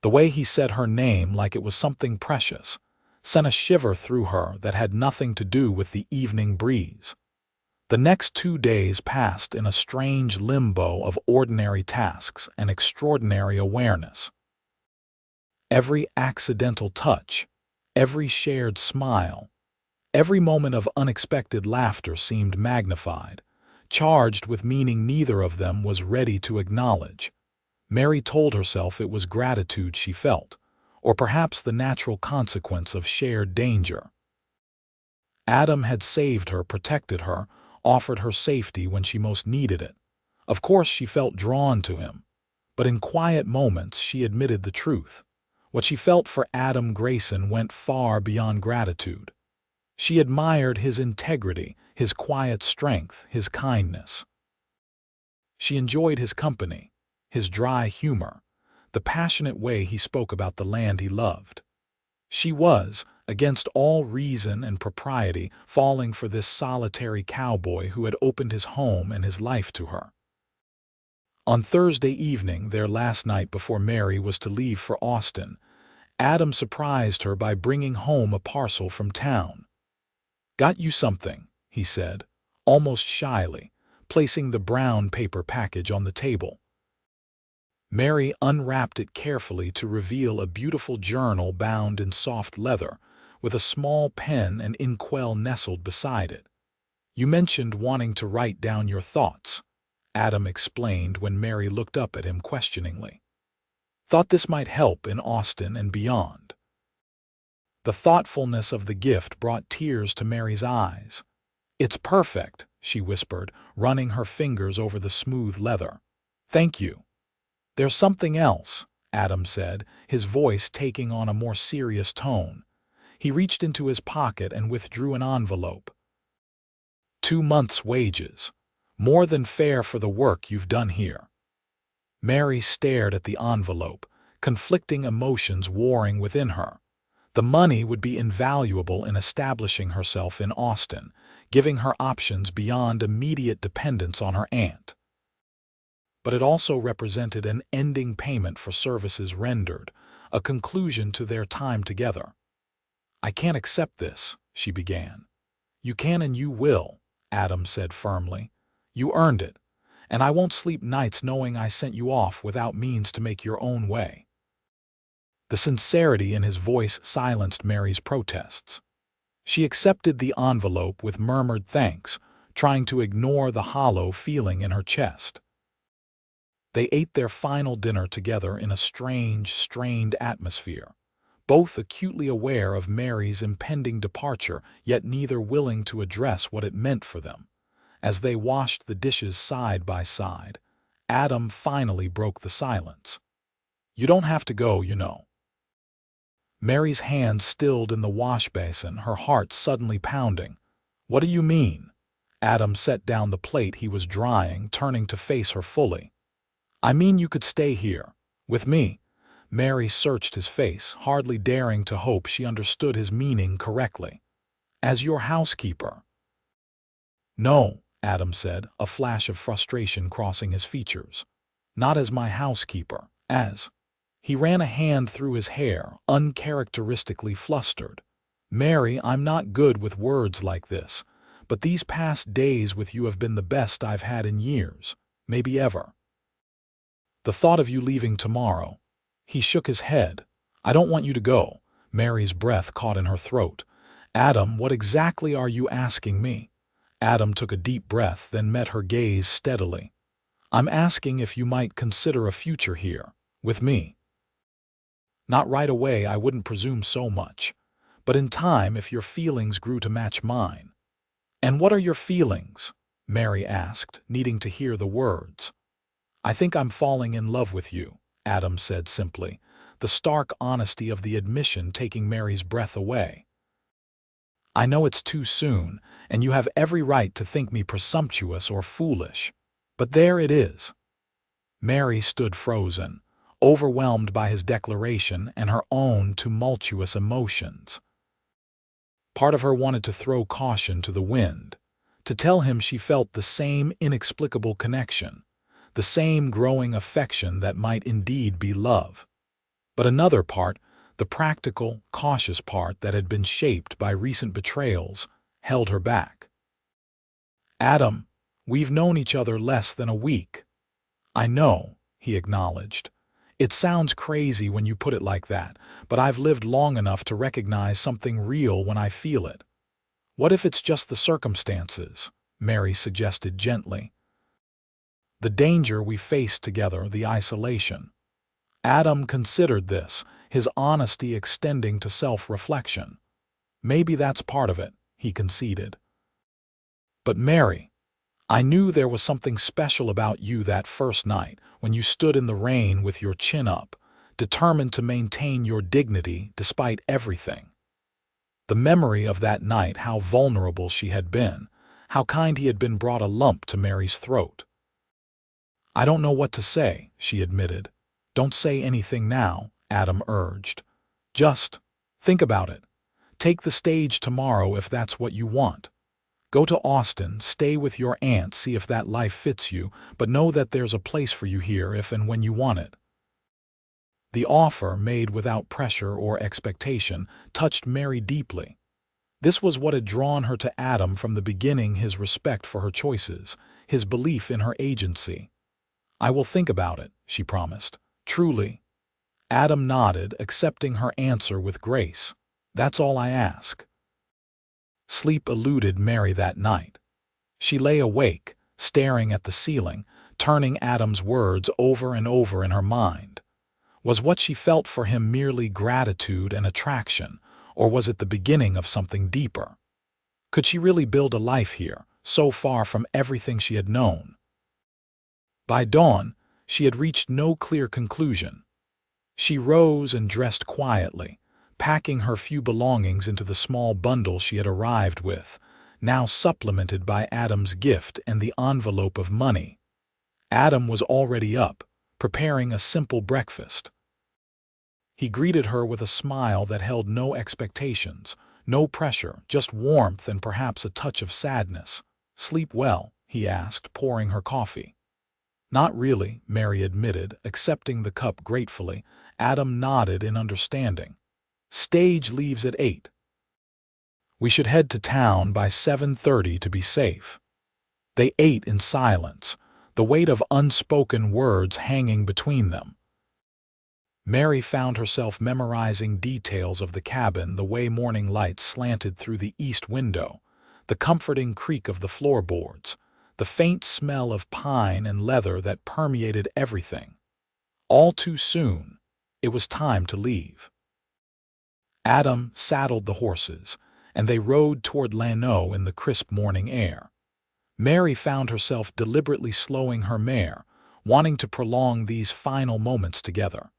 The way he said her name like it was something precious sent a shiver through her that had nothing to do with the evening breeze. The next 2 days passed in a strange limbo of ordinary tasks and extraordinary awareness. Every accidental touch, every shared smile, every moment of unexpected laughter seemed magnified, charged with meaning neither of them was ready to acknowledge. Mary told herself it was gratitude she felt, or perhaps the natural consequence of shared danger. Adam had saved her, protected her, offered her safety when she most needed it. Of course she felt drawn to him, but in quiet moments she admitted the truth. What she felt for Adam Grayson went far beyond gratitude. She admired his integrity, his quiet strength, his kindness. She enjoyed his company, his dry humor, the passionate way he spoke about the land he loved. She was, against all reason and propriety, falling for this solitary cowboy who had opened his home and his life to her. On Thursday evening, their last night before Mary was to leave for Austin, Adam surprised her by bringing home a parcel from town. "Got you something," he said, almost shyly, placing the brown paper package on the table. Mary unwrapped it carefully to reveal a beautiful journal bound in soft leather, with a small pen and inkwell nestled beside it. "You mentioned wanting to write down your thoughts," Adam explained when Mary looked up at him questioningly. "Thought this might help in Austin and beyond." The thoughtfulness of the gift brought tears to Mary's eyes. "It's perfect," she whispered, running her fingers over the smooth leather. "Thank you." "There's something else," Adam said, his voice taking on a more serious tone. He reached into his pocket and withdrew an envelope. 2 months' wages. More than fair for the work you've done here." Mary stared at the envelope, conflicting emotions warring within her. The money would be invaluable in establishing herself in Austin, giving her options beyond immediate dependence on her aunt. But it also represented an ending payment for services rendered, a conclusion to their time together. "I can't accept this," she began. "You can and you will," Adam said firmly. "You earned it, and I won't sleep nights knowing I sent you off without means to make your own way." The sincerity in his voice silenced Mary's protests. She accepted the envelope with murmured thanks, trying to ignore the hollow feeling in her chest. They ate their final dinner together in a strange, strained atmosphere, both acutely aware of Mary's impending departure, yet neither willing to address what it meant for them. As they washed the dishes side by side, Adam finally broke the silence. "You don't have to go, you know." Mary's hand stilled in the wash basin, her heart suddenly pounding. "What do you mean?" Adam set down the plate he was drying, turning to face her fully. "I mean you could stay here, with me." Mary searched his face, hardly daring to hope she understood his meaning correctly. "As your housekeeper." No, Adam said, a flash of frustration crossing his features. Not as my housekeeper, as. He ran a hand through his hair, uncharacteristically flustered. Mary, I'm not good with words like this, but these past days with you have been the best I've had in years, maybe ever. The thought of you leaving tomorrow. He shook his head. I don't want you to go. Mary's breath caught in her throat. Adam, what exactly are you asking me? Adam took a deep breath, then met her gaze steadily. I'm asking if you might consider a future here, with me. Not right away, I wouldn't presume so much. But in time, if your feelings grew to match mine. And what are your feelings? Mary asked, needing to hear the words. I think I'm falling in love with you, Adam said simply, the stark honesty of the admission taking Mary's breath away. I know it's too soon, and you have every right to think me presumptuous or foolish. But there it is. Mary stood frozen, overwhelmed by his declaration and her own tumultuous emotions. Part of her wanted to throw caution to the wind, to tell him she felt the same inexplicable connection, the same growing affection that might indeed be love. But another part, the practical, cautious part that had been shaped by recent betrayals, held her back. Adam, we've known each other less than a week. I know, he acknowledged. It sounds crazy when you put it like that, but I've lived long enough to recognize something real when I feel it. What if it's just the circumstances? Mary suggested gently. The danger we faced together, the isolation. Adam considered this, his honesty extending to self-reflection. Maybe that's part of it, he conceded. But Mary, I knew there was something special about you that first night, when you stood in the rain with your chin up, determined to maintain your dignity despite everything. The memory of that night, how vulnerable she had been, how kind he had been, brought a lump to Mary's throat. I don't know what to say, she admitted. Don't say anything now, Adam urged. Just think about it. Take the stage tomorrow if that's what you want. Go to Austin, stay with your aunt, see if that life fits you, but know that there's a place for you here if and when you want it. The offer, made without pressure or expectation, touched Mary deeply. This was what had drawn her to Adam from the beginning, his respect for her choices, his belief in her agency. I will think about it, she promised. Truly. Adam nodded, accepting her answer with grace. That's all I ask. Sleep eluded Mary that night. She lay awake, staring at the ceiling, turning Adam's words over and over in her mind. Was what she felt for him merely gratitude and attraction, or was it the beginning of something deeper? Could she really build a life here, so far from everything she had known? By dawn, she had reached no clear conclusion. She rose and dressed quietly, packing her few belongings into the small bundle she had arrived with, now supplemented by Adam's gift and the envelope of money. Adam was already up, preparing a simple breakfast. He greeted her with a smile that held no expectations, no pressure, just warmth and perhaps a touch of sadness. Sleep well? He asked, pouring her coffee. Not really, Mary admitted, accepting the cup gratefully. Adam nodded in understanding. Stage leaves at 8. We should head to town by 7:30 to be safe. They ate in silence, the weight of unspoken words hanging between them. Mary found herself memorizing details of the cabin, the way morning light slanted through the east window, the comforting creak of the floorboards, the faint smell of pine and leather that permeated everything. All too soon, it was time to leave. Adam saddled the horses, and they rode toward Lano in the crisp morning air. Mary found herself deliberately slowing her mare, wanting to prolong these final moments together.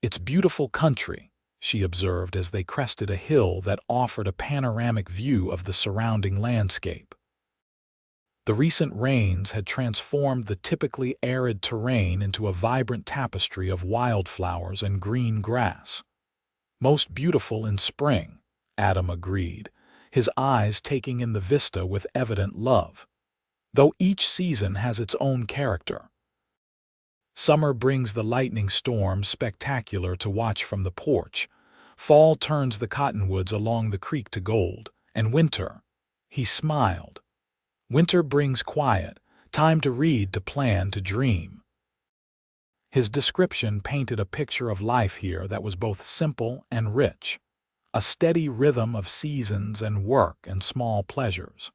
It's beautiful country, she observed as they crested a hill that offered a panoramic view of the surrounding landscape. The recent rains had transformed the typically arid terrain into a vibrant tapestry of wildflowers and green grass. Most beautiful in spring, Adam agreed, his eyes taking in the vista with evident love. Though each season has its own character. Summer brings the lightning storm spectacular to watch from the porch. Fall turns the cottonwoods along the creek to gold. And winter, he smiled. Winter brings quiet, time to read, to plan, to dream. His description painted a picture of life here that was both simple and rich. A steady rhythm of seasons and work and small pleasures.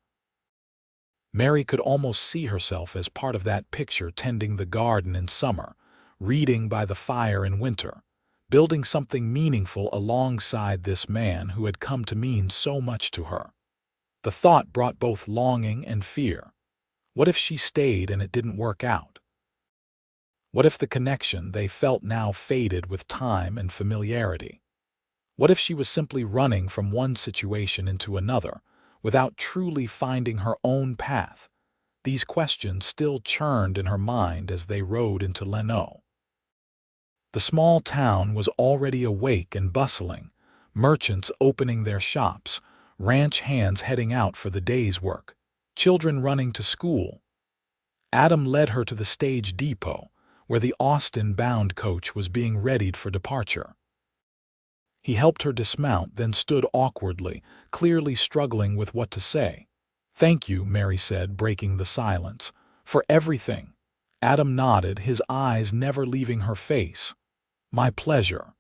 Mary could almost see herself as part of that picture, tending the garden in summer, reading by the fire in winter, building something meaningful alongside this man who had come to mean so much to her. The thought brought both longing and fear. What if she stayed and it didn't work out? What if the connection they felt now faded with time and familiarity? What if she was simply running from one situation into another, without truly finding her own path? These questions still churned in her mind as they rode into Leno. The small town was already awake and bustling, merchants opening their shops, ranch hands heading out for the day's work, children running to school. Adam led her to the stage depot, where the Austin-bound coach was being readied for departure. He helped her dismount, then stood awkwardly, clearly struggling with what to say. "Thank you," Mary said, breaking the silence. "For everything." Adam nodded, his eyes never leaving her face. "My pleasure."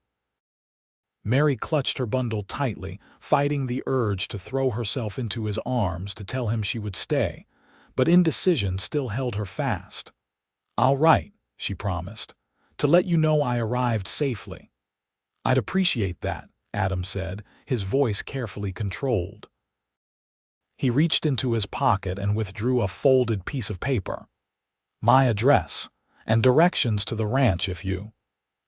Mary clutched her bundle tightly, fighting the urge to throw herself into his arms to tell him she would stay, but indecision still held her fast. "I'll write," she promised, "to let you know I arrived safely." "I'd appreciate that," Adam said, his voice carefully controlled. He reached into his pocket and withdrew a folded piece of paper. "My address, and directions to the ranch if you—"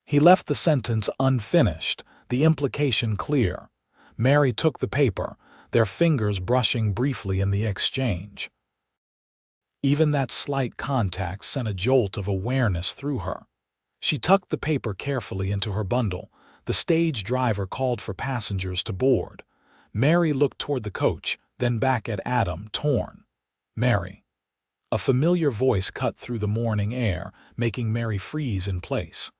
He left the sentence unfinished, the implication clear. Mary took the paper, their fingers brushing briefly in the exchange. Even that slight contact sent a jolt of awareness through her. She tucked the paper carefully into her bundle. The stage driver called for passengers to board. Mary looked toward the coach, then back at Adam, torn. "Mary." A familiar voice cut through the morning air, making Mary freeze in place.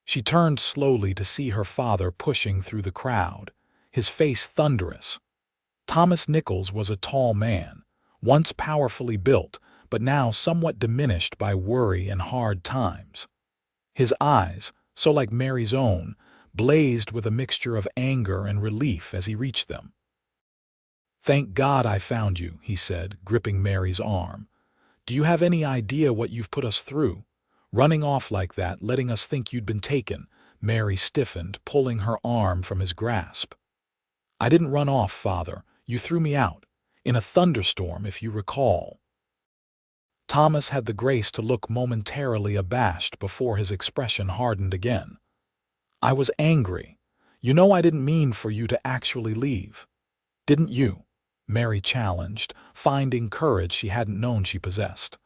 She turned slowly to see her father pushing through the crowd, his face thunderous. Thomas Nichols was a tall man, once powerfully built, but now somewhat diminished by worry and hard times. His eyes, so like Mary's own, blazed with a mixture of anger and relief as he reached them. "Thank God I found you," he said, gripping Mary's arm. "Do you have any idea what you've put us through? Running off like that, letting us think you'd been taken." Mary stiffened, pulling her arm from his grasp. "I didn't run off, Father. You threw me out. In a thunderstorm, if you recall." Thomas had the grace to look momentarily abashed before his expression hardened again. "I was angry. You know I didn't mean for you to actually leave." "Didn't you?" Mary challenged, finding courage she hadn't known she possessed.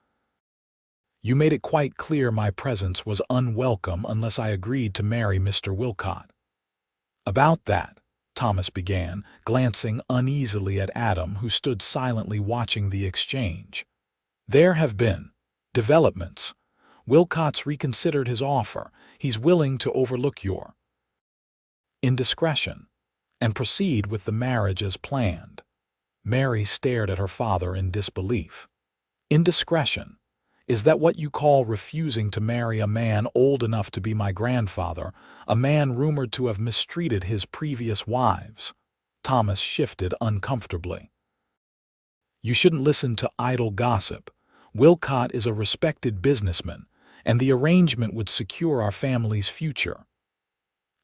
"You made it quite clear my presence was unwelcome unless I agreed to marry Mr. Wilcott." "About that," Thomas began, glancing uneasily at Adam, who stood silently watching the exchange. "There have been developments. Wilcott's reconsidered his offer. He's willing to overlook your indiscretion and proceed with the marriage as planned." Mary stared at her father in disbelief. "Indiscretion? Is that what you call refusing to marry a man old enough to be my grandfather, a man rumored to have mistreated his previous wives?" Thomas shifted uncomfortably. "You shouldn't listen to idle gossip. Wilcott is a respected businessman, and the arrangement would secure our family's future."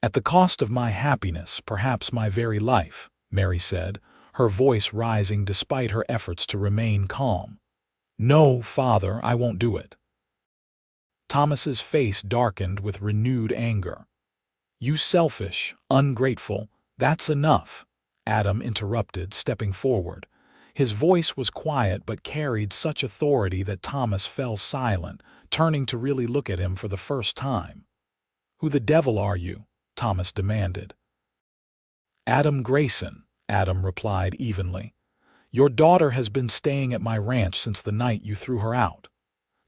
"At the cost of my happiness, perhaps my very life," Mary said, her voice rising despite her efforts to remain calm. "No, Father, I won't do it." Thomas's face darkened with renewed anger. "You selfish, ungrateful, that's enough," Adam interrupted, stepping forward. His voice was quiet but carried such authority that Thomas fell silent, turning to really look at him for the first time. "Who the devil are you?" Thomas demanded. "Adam Grayson," Adam replied evenly. "Your daughter has been staying at my ranch since the night you threw her out."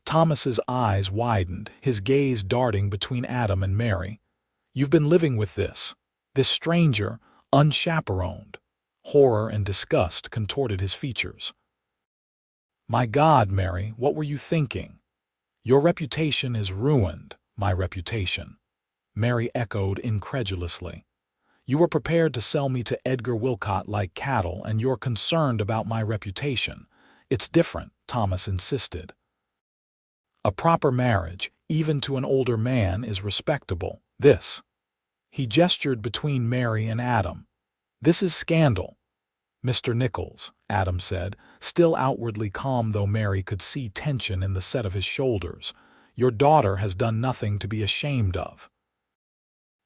Thomas's eyes widened, his gaze darting between Adam and Mary. "You've been living with this stranger, unchaperoned." Horror and disgust contorted his features. "My God, Mary, what were you thinking?" "Your reputation is ruined." "My reputation?" Mary echoed incredulously. "You were prepared to sell me to Edgar Wilcott like cattle, and you're concerned about my reputation." "It's different," Thomas insisted. "A proper marriage, even to an older man, is respectable. This—" He gestured between Mary and Adam. "This is scandal." "Mr. Nichols," Adam said, still outwardly calm though Mary could see tension in the set of his shoulders, "your daughter has done nothing to be ashamed of.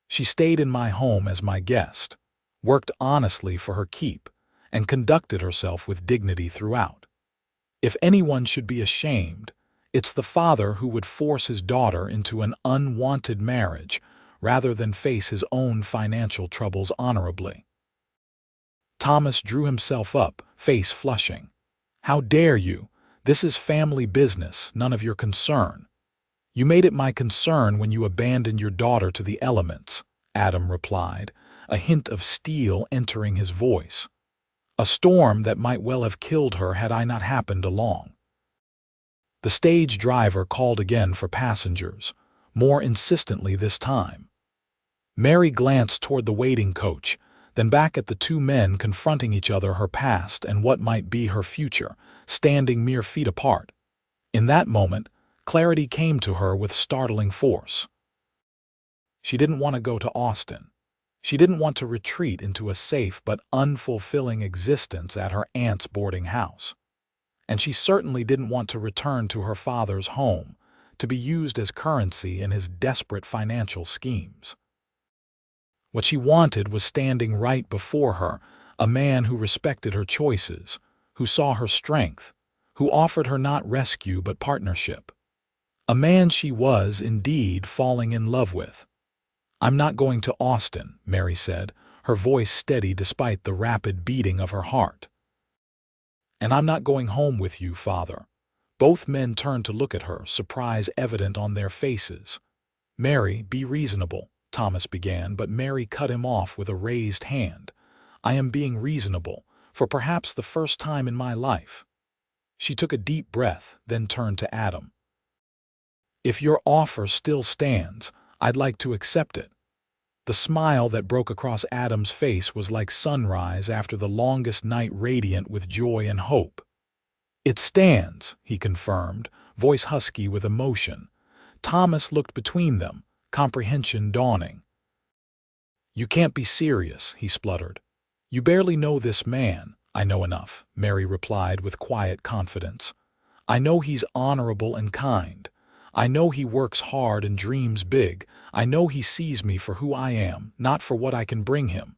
She stayed in my home as my guest, worked honestly for her keep, and conducted herself with dignity throughout. If anyone should be ashamed, it's the father who would force his daughter into an unwanted marriage rather than face his own financial troubles honorably." Thomas drew himself up, face flushing. "How dare you? This is family business, none of your concern." "You made it my concern when you abandoned your daughter to the elements," Adam replied, a hint of steel entering his voice. "A storm that might well have killed her had I not happened along." The stage driver called again for passengers, more insistently this time. Mary glanced toward the waiting coach, then back at the two men confronting each other, her past and what might be her future, standing mere feet apart. In that moment, clarity came to her with startling force. She didn't want to go to Austin. She didn't want to retreat into a safe but unfulfilling existence at her aunt's boarding house. And she certainly didn't want to return to her father's home, to be used as currency in his desperate financial schemes. What she wanted was standing right before her, a man who respected her choices, who saw her strength, who offered her not rescue but partnership. A man she was, indeed, falling in love with. "I'm not going to Austin," Mary said, her voice steady despite the rapid beating of her heart. "And I'm not going home with you, Father." Both men turned to look at her, surprise evident on their faces. "Mary, be reasonable," Thomas began, but Mary cut him off with a raised hand. "I am being reasonable, for perhaps the first time in my life." She took a deep breath, then turned to Adam. "If your offer still stands, I'd like to accept it." The smile that broke across Adam's face was like sunrise after the longest night, radiant with joy and hope. "It stands," he confirmed, voice husky with emotion. Thomas looked between them, comprehension dawning. "You can't be serious," he spluttered. "You barely know this man." "I know enough," Mary replied with quiet confidence. "I know he's honorable and kind. I know he works hard and dreams big. I know he sees me for who I am, not for what I can bring him."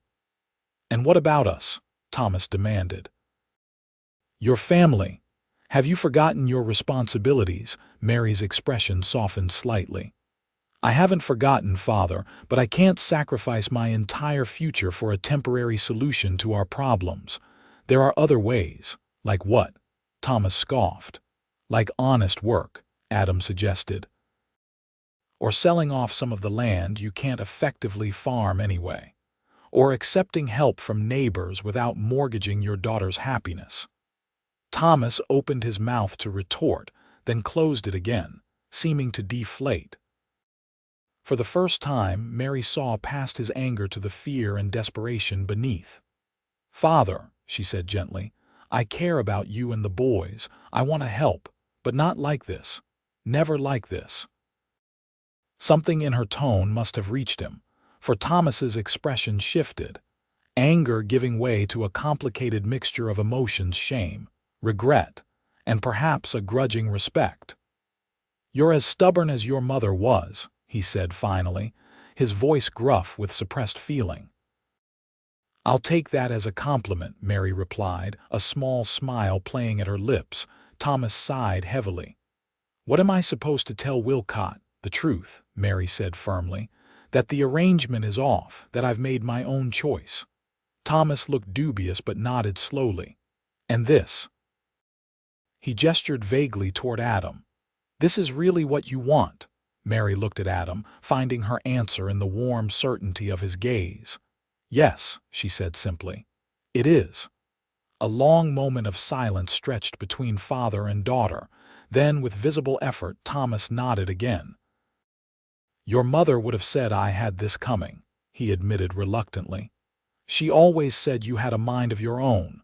"And what about us?" Thomas demanded. "Your family. Have you forgotten your responsibilities?" Mary's expression softened slightly. "I haven't forgotten, Father, but I can't sacrifice my entire future for a temporary solution to our problems. There are other ways." "Like what?" Thomas scoffed. "Like honest work," Adam suggested. "Or selling off some of the land you can't effectively farm anyway. Or accepting help from neighbors without mortgaging your daughter's happiness." Thomas opened his mouth to retort, then closed it again, seeming to deflate. For the first time, Mary saw past his anger to the fear and desperation beneath. "Father," she said gently, "I care about you and the boys. I want to help, but not like this. Never like this." Something in her tone must have reached him, for Thomas's expression shifted, anger giving way to a complicated mixture of emotions: shame, regret, and perhaps a grudging respect. "You're as stubborn as your mother was," he said finally, his voice gruff with suppressed feeling. "I'll take that as a compliment," Mary replied, a small smile playing at her lips. Thomas sighed heavily. "What am I supposed to tell Wilcott?" "The truth," Mary said firmly, "that the arrangement is off, that I've made my own choice." Thomas looked dubious but nodded slowly. And this? He gestured vaguely toward Adam. This is really what you want? Mary looked at Adam, finding her answer in the warm certainty of his gaze. Yes, she said simply. It is. A long moment of silence stretched between father and daughter. Then, with visible effort, Thomas nodded again. Your mother would have said I had this coming, he admitted reluctantly. She always said you had a mind of your own.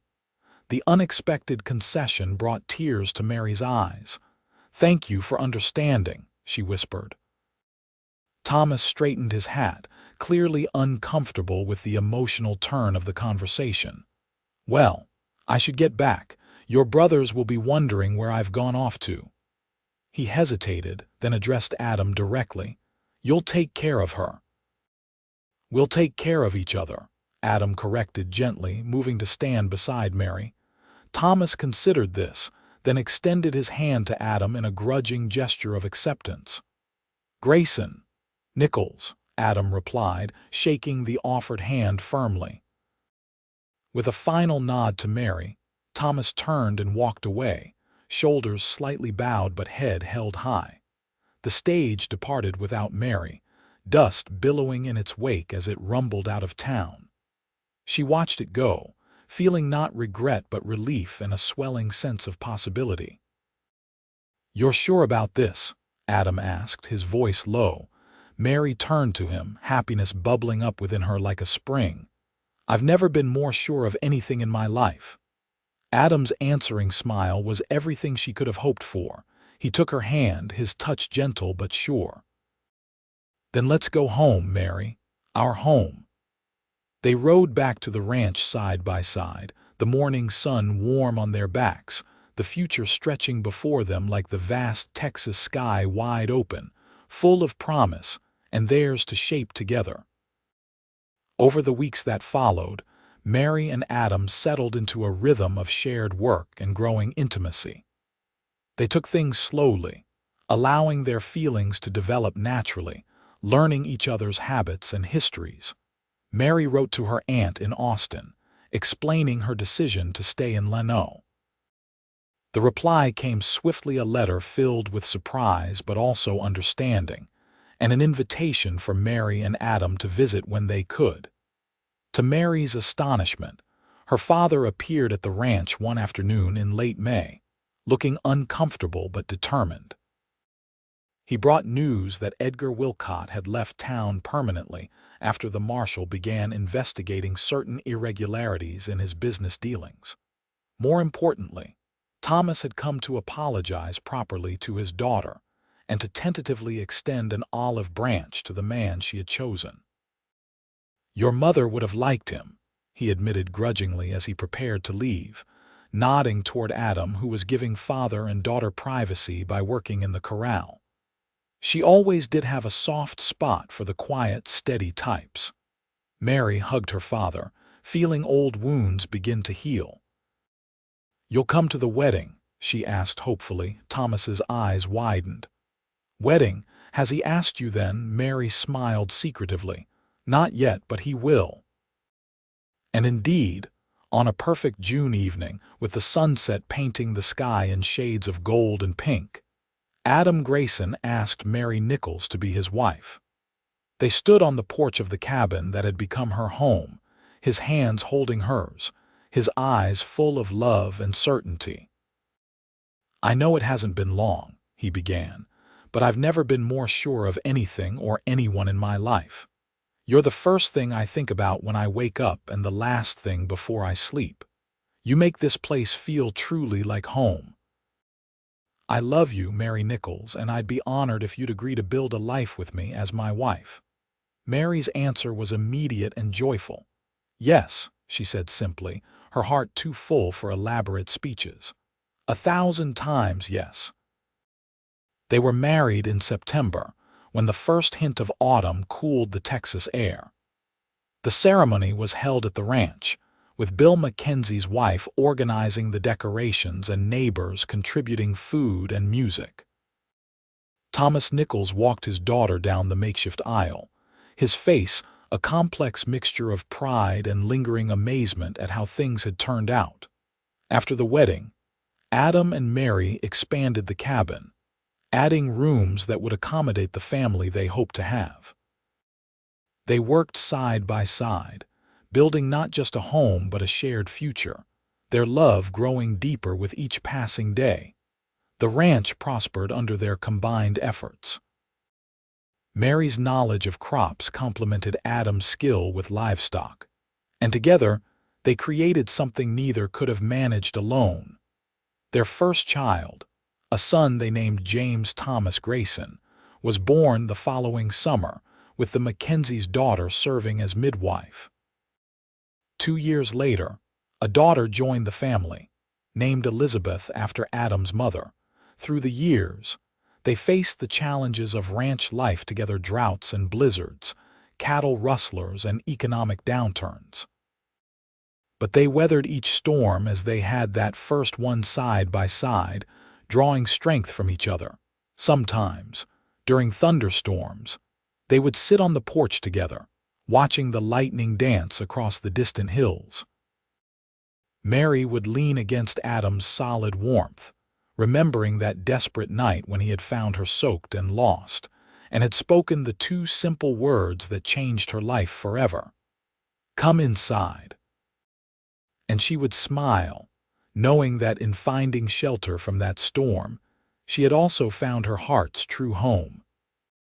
The unexpected concession brought tears to Mary's eyes. Thank you for understanding, she whispered. Thomas straightened his hat, clearly uncomfortable with the emotional turn of the conversation. Well, I should get back. Your brothers will be wondering where I've gone off to. He hesitated, then addressed Adam directly. You'll take care of her. We'll take care of each other, Adam corrected gently, moving to stand beside Mary. Thomas considered this, then extended his hand to Adam in a grudging gesture of acceptance. Grayson. Nichols, Adam replied, shaking the offered hand firmly. With a final nod to Mary, Thomas turned and walked away, shoulders slightly bowed but head held high. The stage departed without Mary, dust billowing in its wake as it rumbled out of town. She watched it go, feeling not regret but relief and a swelling sense of possibility. You're sure about this? Adam asked, his voice low. Mary turned to him, happiness bubbling up within her like a spring. I've never been more sure of anything in my life. Adam's answering smile was everything she could have hoped for. He took her hand, his touch gentle but sure. Then let's go home, Mary. Our home. They rode back to the ranch side by side, the morning sun warm on their backs, the future stretching before them like the vast Texas sky wide open, full of promise, and theirs to shape together. Over the weeks that followed, Mary and Adam settled into a rhythm of shared work and growing intimacy. They took things slowly, allowing their feelings to develop naturally, learning each other's habits and histories. Mary wrote to her aunt in Austin, explaining her decision to stay in Leno. The reply came swiftly, a letter filled with surprise but also understanding, and an invitation for Mary and Adam to visit when they could. To Mary's astonishment, her father appeared at the ranch one afternoon in late May, looking uncomfortable but determined. He brought news that Edgar Wilcott had left town permanently after the marshal began investigating certain irregularities in his business dealings. More importantly, Thomas had come to apologize properly to his daughter and to tentatively extend an olive branch to the man she had chosen. Your mother would have liked him, he admitted grudgingly as he prepared to leave, nodding toward Adam, who was giving father and daughter privacy by working in the corral. She always did have a soft spot for the quiet, steady types. Mary hugged her father, feeling old wounds begin to heal. You'll come to the wedding? She asked hopefully. Thomas's eyes widened. Wedding? Has he asked you then? Mary smiled secretively. Not yet, but he will. And indeed, on a perfect June evening, with the sunset painting the sky in shades of gold and pink, Adam Grayson asked Mary Nichols to be his wife. They stood on the porch of the cabin that had become her home, his hands holding hers, his eyes full of love and certainty. I know it hasn't been long, he began, but I've never been more sure of anything or anyone in my life. You're the first thing I think about when I wake up and the last thing before I sleep. You make this place feel truly like home. I love you, Mary Nichols, and I'd be honored if you'd agree to build a life with me as my wife. Mary's answer was immediate and joyful. Yes, she said simply, her heart too full for elaborate speeches. 1,000 times yes. They were married in September, when the first hint of autumn cooled the Texas air. The ceremony was held at the ranch, with Bill Mackenzie's wife organizing the decorations and neighbors contributing food and music. Thomas Nichols walked his daughter down the makeshift aisle, his face a complex mixture of pride and lingering amazement at how things had turned out. After the wedding, Adam and Mary expanded the cabin, adding rooms that would accommodate the family they hoped to have. They worked side by side, building not just a home but a shared future, their love growing deeper with each passing day. The ranch prospered under their combined efforts. Mary's knowledge of crops complemented Adam's skill with livestock, and together they created something neither could have managed alone. Their first child, a son they named James Thomas Grayson, was born the following summer, with the Mackenzie's daughter serving as midwife. 2 years later, a daughter joined the family, named Elizabeth after Adam's mother. Through the years, they faced the challenges of ranch life together: droughts and blizzards, cattle rustlers and economic downturns. But they weathered each storm as they had that first one, side by side, drawing strength from each other. Sometimes, during thunderstorms, they would sit on the porch together, watching the lightning dance across the distant hills. Mary would lean against Adam's solid warmth, remembering that desperate night when he had found her soaked and lost, and had spoken the 2 simple words that changed her life forever: "Come inside." And she would smile, knowing that in finding shelter from that storm, she had also found her heart's true home.